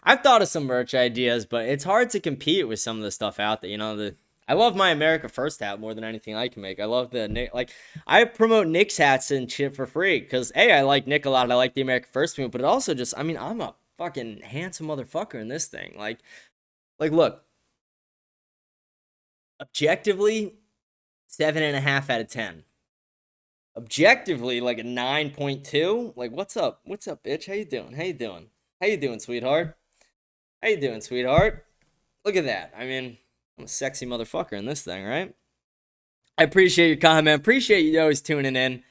I've thought of some merch ideas, but it's hard to compete with some of the stuff out there. You know, I love my America First hat more than anything I can make. I love the Nick. Like, I promote Nick's hats and shit for free because, A, I like Nick a lot. I like the America First movement, but it also just, I mean, I'm a fucking handsome motherfucker in this thing. Like, look. Objectively... 7.5 out of 10. Objectively, like a 9.2. Like, what's up? What's up, bitch? How you doing? How you doing? How you doing, sweetheart? How you doing, sweetheart? Look at that. I mean, I'm a sexy motherfucker in this thing, right? I appreciate your comment. Appreciate you always tuning in.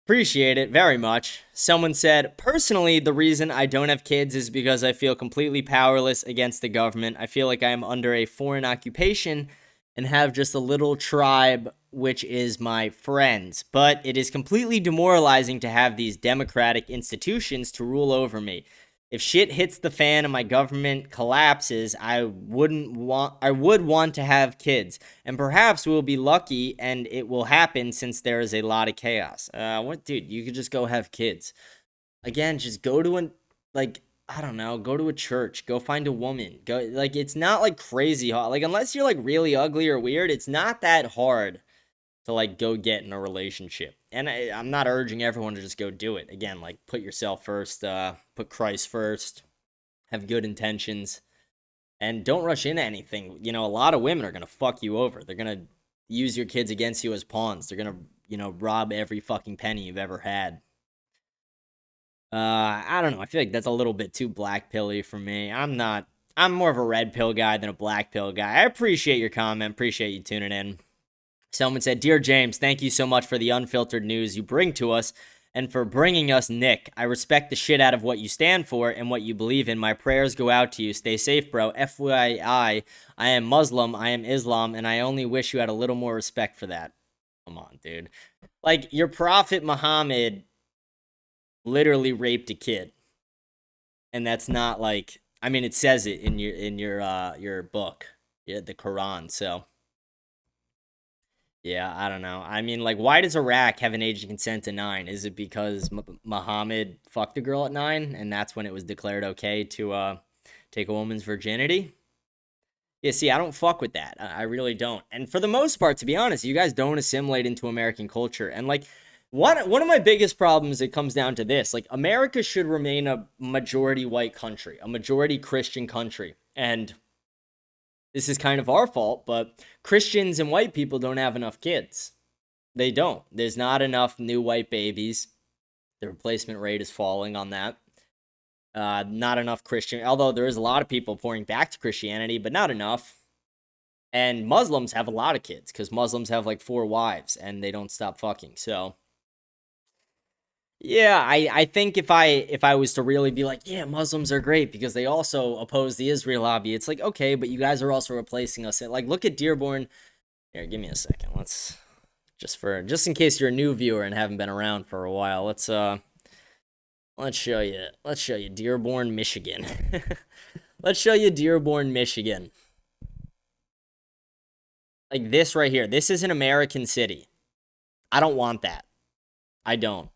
Appreciate it very much. Someone said, personally, the reason I don't have kids is because I feel completely powerless against the government. I feel like I am under a foreign occupation and have just a little tribe, which is my friends. But it is completely demoralizing to have these democratic institutions to rule over me. If shit hits the fan and my government collapses, I would want to have kids. And perhaps we'll be lucky and it will happen since there is a lot of chaos. Dude, you could just go have kids. Again, just go to I don't know, go to a church, go find a woman, go, like, it's not, like, crazy hard, like, unless you're, like, really ugly or weird, it's not that hard to, like, go get in a relationship, and I'm not urging everyone to just go do it, again, like, put yourself first, put Christ first, have good intentions, and don't rush into anything. You know, a lot of women are gonna fuck you over, they're gonna use your kids against you as pawns, they're gonna, you know, rob every fucking penny you've ever had. I don't know. I feel like that's a little bit too black pilly for me. I'm more of a red pill guy than a black pill guy. I appreciate your comment. Appreciate you tuning in. Someone said, Dear James, thank you so much for the unfiltered news you bring to us and for bringing us Nick. I respect the shit out of what you stand for and what you believe in. My prayers go out to you. Stay safe, bro. FYI, I am Muslim, I am Islam, and I only wish you had a little more respect for that. Come on, dude. Like, your prophet Muhammad literally raped a kid, and that's not, like, I mean, it says it in your book, yeah, the Quran. So yeah, I don't know. I mean, like, why does Iraq have an age of consent to 9? Is it because Muhammad fucked a girl at 9, and that's when it was declared okay to take a woman's virginity? Yeah, see, I don't fuck with that. I really don't. And for the most part, to be honest, you guys don't assimilate into American culture. And like, one of my biggest problems, it comes down to this: like, America should remain a majority white country, a majority Christian country, and this is kind of our fault, but Christians and white people don't have enough kids. They don't. There's not enough new white babies. The replacement rate is falling on that. Not enough Christian, although there is a lot of people pouring back to Christianity, but not enough. And Muslims have a lot of kids because Muslims have like 4 wives and they don't stop fucking. So yeah, I think if I was to really be like, yeah, Muslims are great because they also oppose the Israel lobby, it's like, okay, but you guys are also replacing us. Like, look at Dearborn. Here, give me a second. Let's just in case you're a new viewer and haven't been around for a while, let's show you Dearborn, Michigan. Let's show you Dearborn, Michigan. Like this right here. This is an American city. I don't want that. I don't.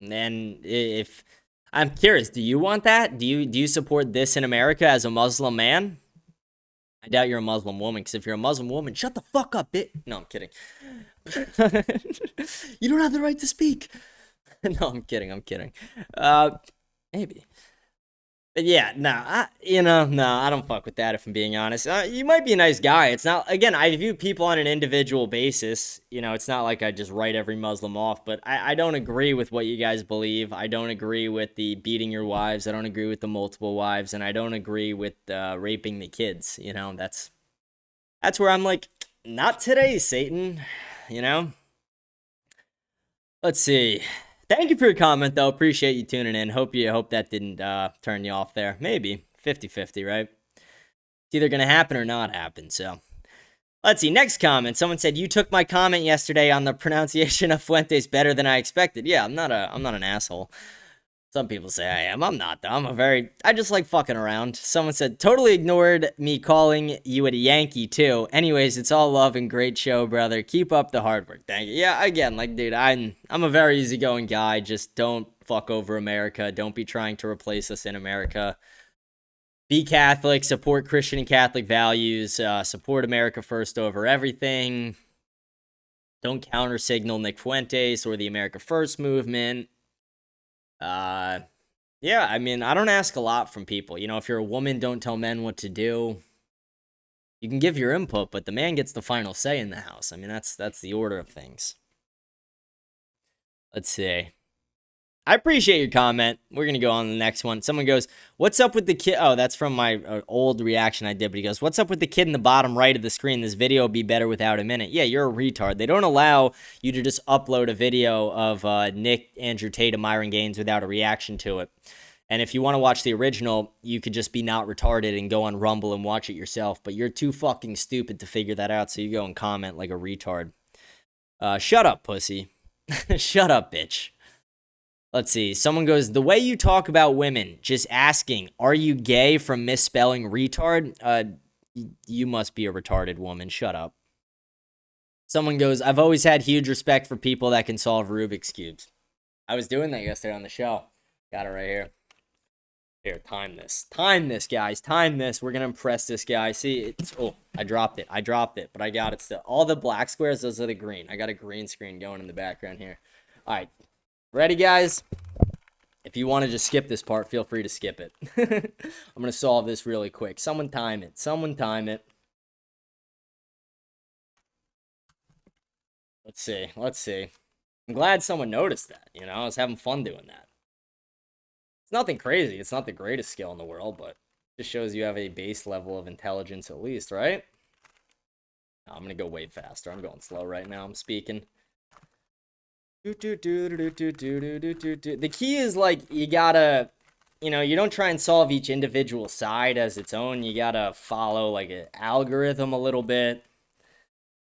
And if I'm curious, do you want that? Do you support this in America as a Muslim man? I doubt you're a Muslim woman, because if you're a Muslim woman, shut the fuck up, bitch. No, I'm kidding. You don't have the right to speak. No, I'm kidding. Maybe. But yeah, I don't fuck with that, if I'm being honest. You might be a nice guy. It's not, again, I view people on an individual basis. It's not like I just write every Muslim off, but I don't agree with what you guys believe. I don't agree with the beating your wives. I don't agree with the multiple wives, and I don't agree with raping the kids. That's where I'm like, not today, Satan. Let's see. Thank you for your comment, though. Appreciate you tuning in. Hope that didn't turn you off there. Maybe 50-50, right? It's either gonna happen or not happen. So let's see. Next comment. Someone said, "You took my comment yesterday on the pronunciation of Fuentes better than I expected." Yeah, I'm not an asshole. Some people say I am. I'm not, though. I just like fucking around. Someone said, "Totally ignored me calling you a Yankee, too. Anyways, it's all love and great show, brother. Keep up the hard work." Thank you. Yeah, again, like, dude, I'm a very easygoing guy. Just don't fuck over America. Don't be trying to replace us in America. Be Catholic. Support Christian and Catholic values. Support America first over everything. Don't counter-signal Nick Fuentes or the America First movement. Yeah, I mean, I don't ask a lot from people. If you're a woman, don't tell men what to do. You can give your input, but the man gets the final say in the house. I mean, that's the order of things. Let's see. I appreciate your comment. We're going to go on to the next one. Someone goes, "What's up with the kid?" Oh, that's from my old reaction I did, but he goes, "What's up with the kid in the bottom right of the screen? This video would be better without him in it." Yeah, you're a retard. They don't allow you to just upload a video of Nick, Andrew Tate, and Myron Gaines without a reaction to it. And if you want to watch the original, you could just be not retarded and go on Rumble and watch it yourself. But you're too fucking stupid to figure that out, so you go and comment like a retard. Shut up, pussy. Shut up, bitch. Let's see. Someone goes, "The way you talk about women, just asking, are you gay from misspelling retard? You must be a retarded woman. Shut up." Someone goes, "I've always had huge respect for people that can solve Rubik's Cubes." I was doing that yesterday on the show. Got it right here. Here, time this. Time this, guys. Time this. We're going to impress this guy. See, I dropped it, but I got it still. All the black squares, those are the green. I got a green screen going in the background here. All right. Ready, guys? If you want to just skip this part, feel free to skip it. I'm going to solve this really quick. Someone time it. Let's see. I'm glad someone noticed that. I was having fun doing that. It's nothing crazy. It's not the greatest skill in the world, but it just shows you have a base level of intelligence at least, right? No, I'm going to go way faster. I'm going slow right now. I'm speaking. The key is, like, you gotta, you don't try and solve each individual side as its own. You gotta follow, like, an algorithm a little bit.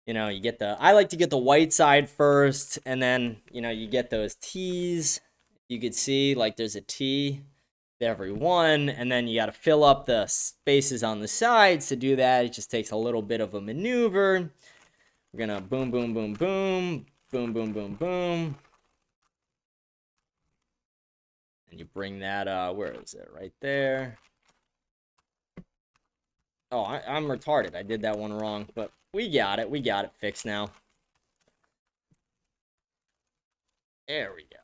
I like to get the white side first, and then, you get those T's. You could see, like, there's a T. every one, and then you got to fill up the spaces on the sides. To do that, it just takes a little bit of a maneuver. We're gonna boom, boom, boom, boom, boom, boom, boom, boom. And you bring that, where is it? Right there. Oh, I'm retarded. I did that one wrong, but we got it. We got it fixed now. There we go.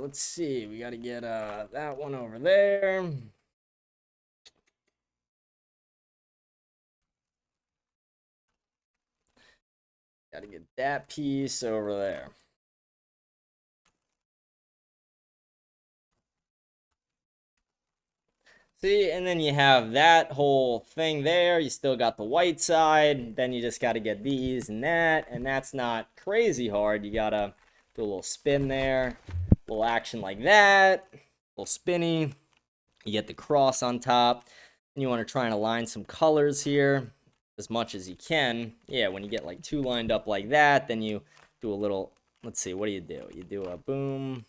Let's see. We got to get that one over there. Got to get that piece over there. See, and then you have that whole thing there. You still got the white side. Then you just got to get these and that's not crazy hard. You got to do a little spin there, a little action like that, a little spinny. You get the cross on top. And you want to try and align some colors here as much as you can. Yeah, when you get like two lined up like that, then you do a little, let's see, what do? You do a boom,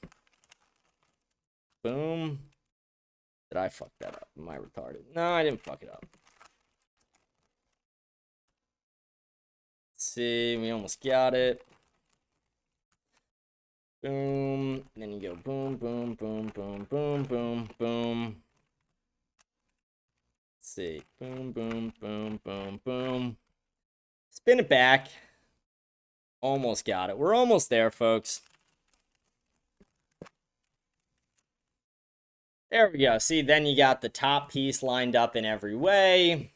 boom. Did I fuck that up? Am I retarded? No, I didn't fuck it up. Let's see, we almost got it. Boom. And then you go boom, boom, boom, boom, boom, boom, boom. Let's see. Boom, boom, boom, boom, boom. Spin it back. Almost got it. We're almost there, folks. There we go. See, then you got the top piece lined up in every way.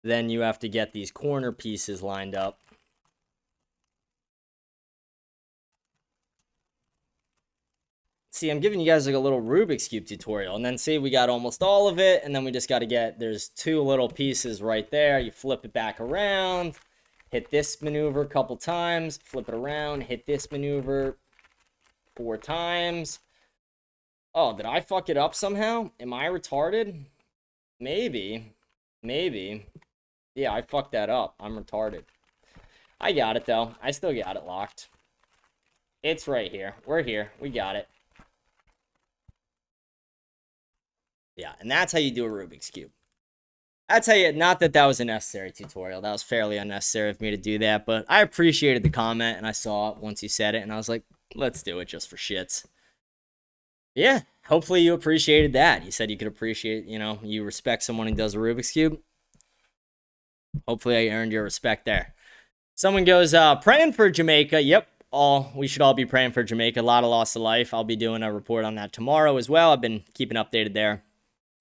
Then you have to get these corner pieces lined up. See, I'm giving you guys like a little Rubik's Cube tutorial. And then see, we got almost all of it. And then we just got to get, there's two little pieces right there. You flip it back around. Hit this maneuver a couple times. Flip it around. Hit this maneuver 4 times. Oh, did I fuck it up somehow? Am I retarded? Maybe. Maybe. Yeah, I fucked that up. I'm retarded. I got it, though. I still got it locked. It's right here. We're here. We got it. Yeah, and that's how you do a Rubik's Cube. That's how you, not that that was a necessary tutorial. That was fairly unnecessary of me to do that, but I appreciated the comment, and I saw it once you said it, and I was like, let's do it just for shits. Yeah, hopefully you appreciated that. You said you could appreciate, you know, you respect someone who does a Rubik's Cube. Hopefully I earned your respect there. Someone goes, praying for Jamaica. Yep, we should all be praying for Jamaica. A lot of loss of life. I'll be doing a report on that tomorrow as well. I've been keeping updated there.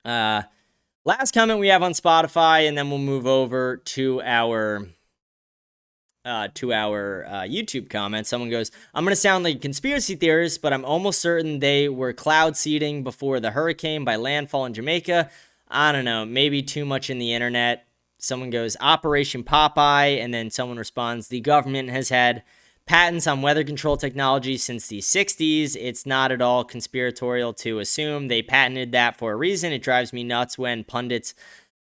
Last comment we have on Spotify, and then we'll move over to our YouTube comment. Someone goes, I'm going to sound like a conspiracy theorist, but I'm almost certain they were cloud seeding before the hurricane by landfall in Jamaica. I don't know, maybe too much in the internet. Someone goes, Operation Popeye, and then someone responds, the government has had patents on weather control technology since the 60s. It's not at all conspiratorial to assume they patented that for a reason. It drives me nuts when pundits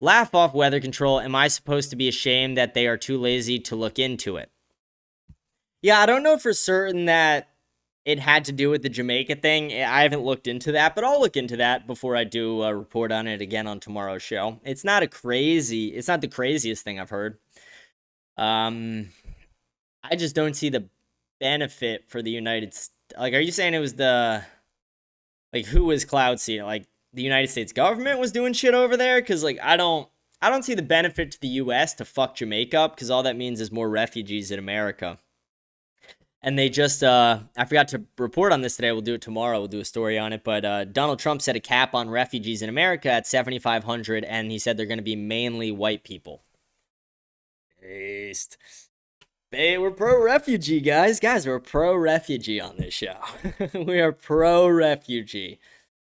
laugh off weather control. Am I supposed to be ashamed that they are too lazy to look into it? Yeah, I don't know for certain that it had to do with the Jamaica thing. I haven't looked into that, but I'll look into that before I do a report on it again on tomorrow's show. It's not the craziest thing I've heard. I just don't see the benefit for the United States. Like, are you saying it was who was cloud seeding? Like, the United States government was doing shit over there? Because, like, I don't see the benefit to the U.S. to fuck Jamaica up, because all that means is more refugees in America. And they just, I forgot to report on this today. We'll do it tomorrow. We'll do a story on it. But Donald Trump set a cap on refugees in America at 7,500, and he said they're going to be mainly white people. Based. Hey, we're pro-refugee, guys. Guys, we're pro-refugee on this show. We are pro-refugee.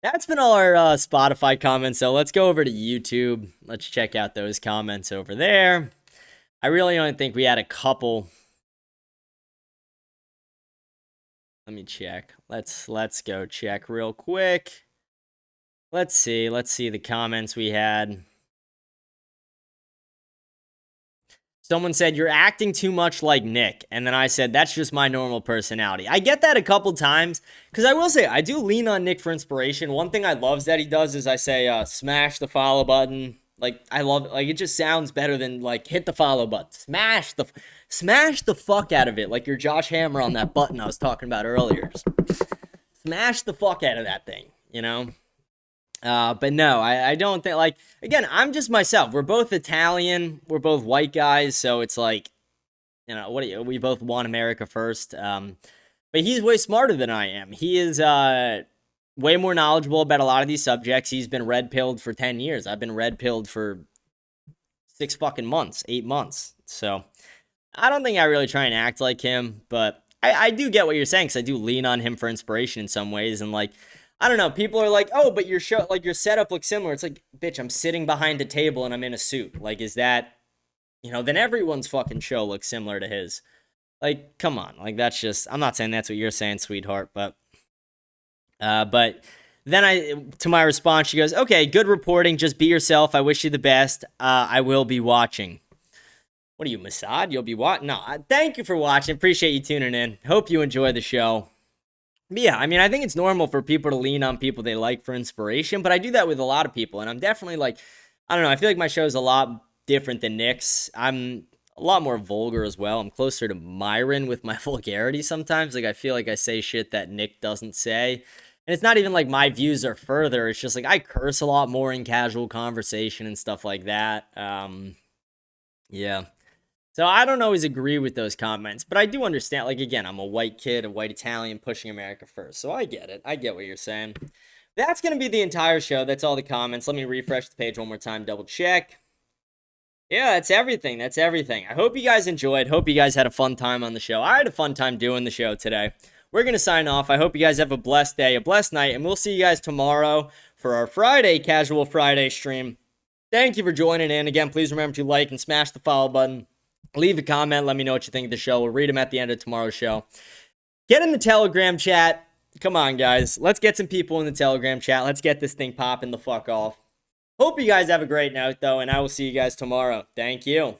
That's been all our Spotify comments, so let's go over to YouTube. Let's check out those comments over there. I really only think we had a couple. Let me check. Let's go check real quick. Let's see the comments we had. Someone said, you're acting too much like Nick. And then I said, that's just my normal personality. I get that a couple times because I will say I do lean on Nick for inspiration. One thing I love that he does is I say, smash the follow button. Like, I love it. Like, it just sounds better than, like, hit the follow button. Smash the fuck out of it. Like your Josh Hammer on that button I was talking about earlier. Just smash the fuck out of that thing, you know? But no, I don't think, like, again, I'm just myself. We're both Italian. We're both white guys. So it's like, you know, we both want America first. But he's way smarter than I am. He is, way more knowledgeable about a lot of these subjects. He's been red-pilled for 10 years. I've been red-pilled for 8 months. So I don't think I really try and act like him, but I do get what you're saying because I do lean on him for inspiration in some ways. And like, I don't know, people are like, oh, but your setup looks similar. It's like, bitch, I'm sitting behind a table and I'm in a suit. Like, is that, you know, then everyone's fucking show looks similar to his. Like, come on. Like, that's just, I'm not saying that's what you're saying, sweetheart, but then to my response, she goes, okay, good reporting. Just be yourself. I wish you the best. I will be watching. What are you, Mossad? You'll be watching? No, thank you for watching. Appreciate you tuning in. Hope you enjoy the show. But yeah, I mean, I think it's normal for people to lean on people they like for inspiration, but I do that with a lot of people, and I'm definitely like, I don't know, I feel like my show is a lot different than Nick's. I'm a lot more vulgar as well. I'm closer to Myron with my vulgarity sometimes. Like, I feel like I say shit that Nick doesn't say. And it's not even like my views are further. It's just like I curse a lot more in casual conversation and stuff like that. Yeah. So I don't always agree with those comments, but I do understand. Like, again, I'm a white kid, a white Italian pushing America first. So I get it. I get what you're saying. That's going to be the entire show. That's all the comments. Let me refresh the page one more time, double check. Yeah, that's everything. That's everything. I hope you guys enjoyed. Hope you guys had a fun time on the show. I had a fun time doing the show today. We're going to sign off. I hope you guys have a blessed day, a blessed night, and we'll see you guys tomorrow for our Friday Casual Friday stream. Thank you for joining in. Again, please remember to like and smash the follow button. Leave a comment. Let me know what you think of the show. We'll read them at the end of tomorrow's show. Get in the Telegram chat. Come on, guys. Let's get some people in the Telegram chat. Let's get this thing popping the fuck off. Hope you guys have a great night, though, and I will see you guys tomorrow. Thank you.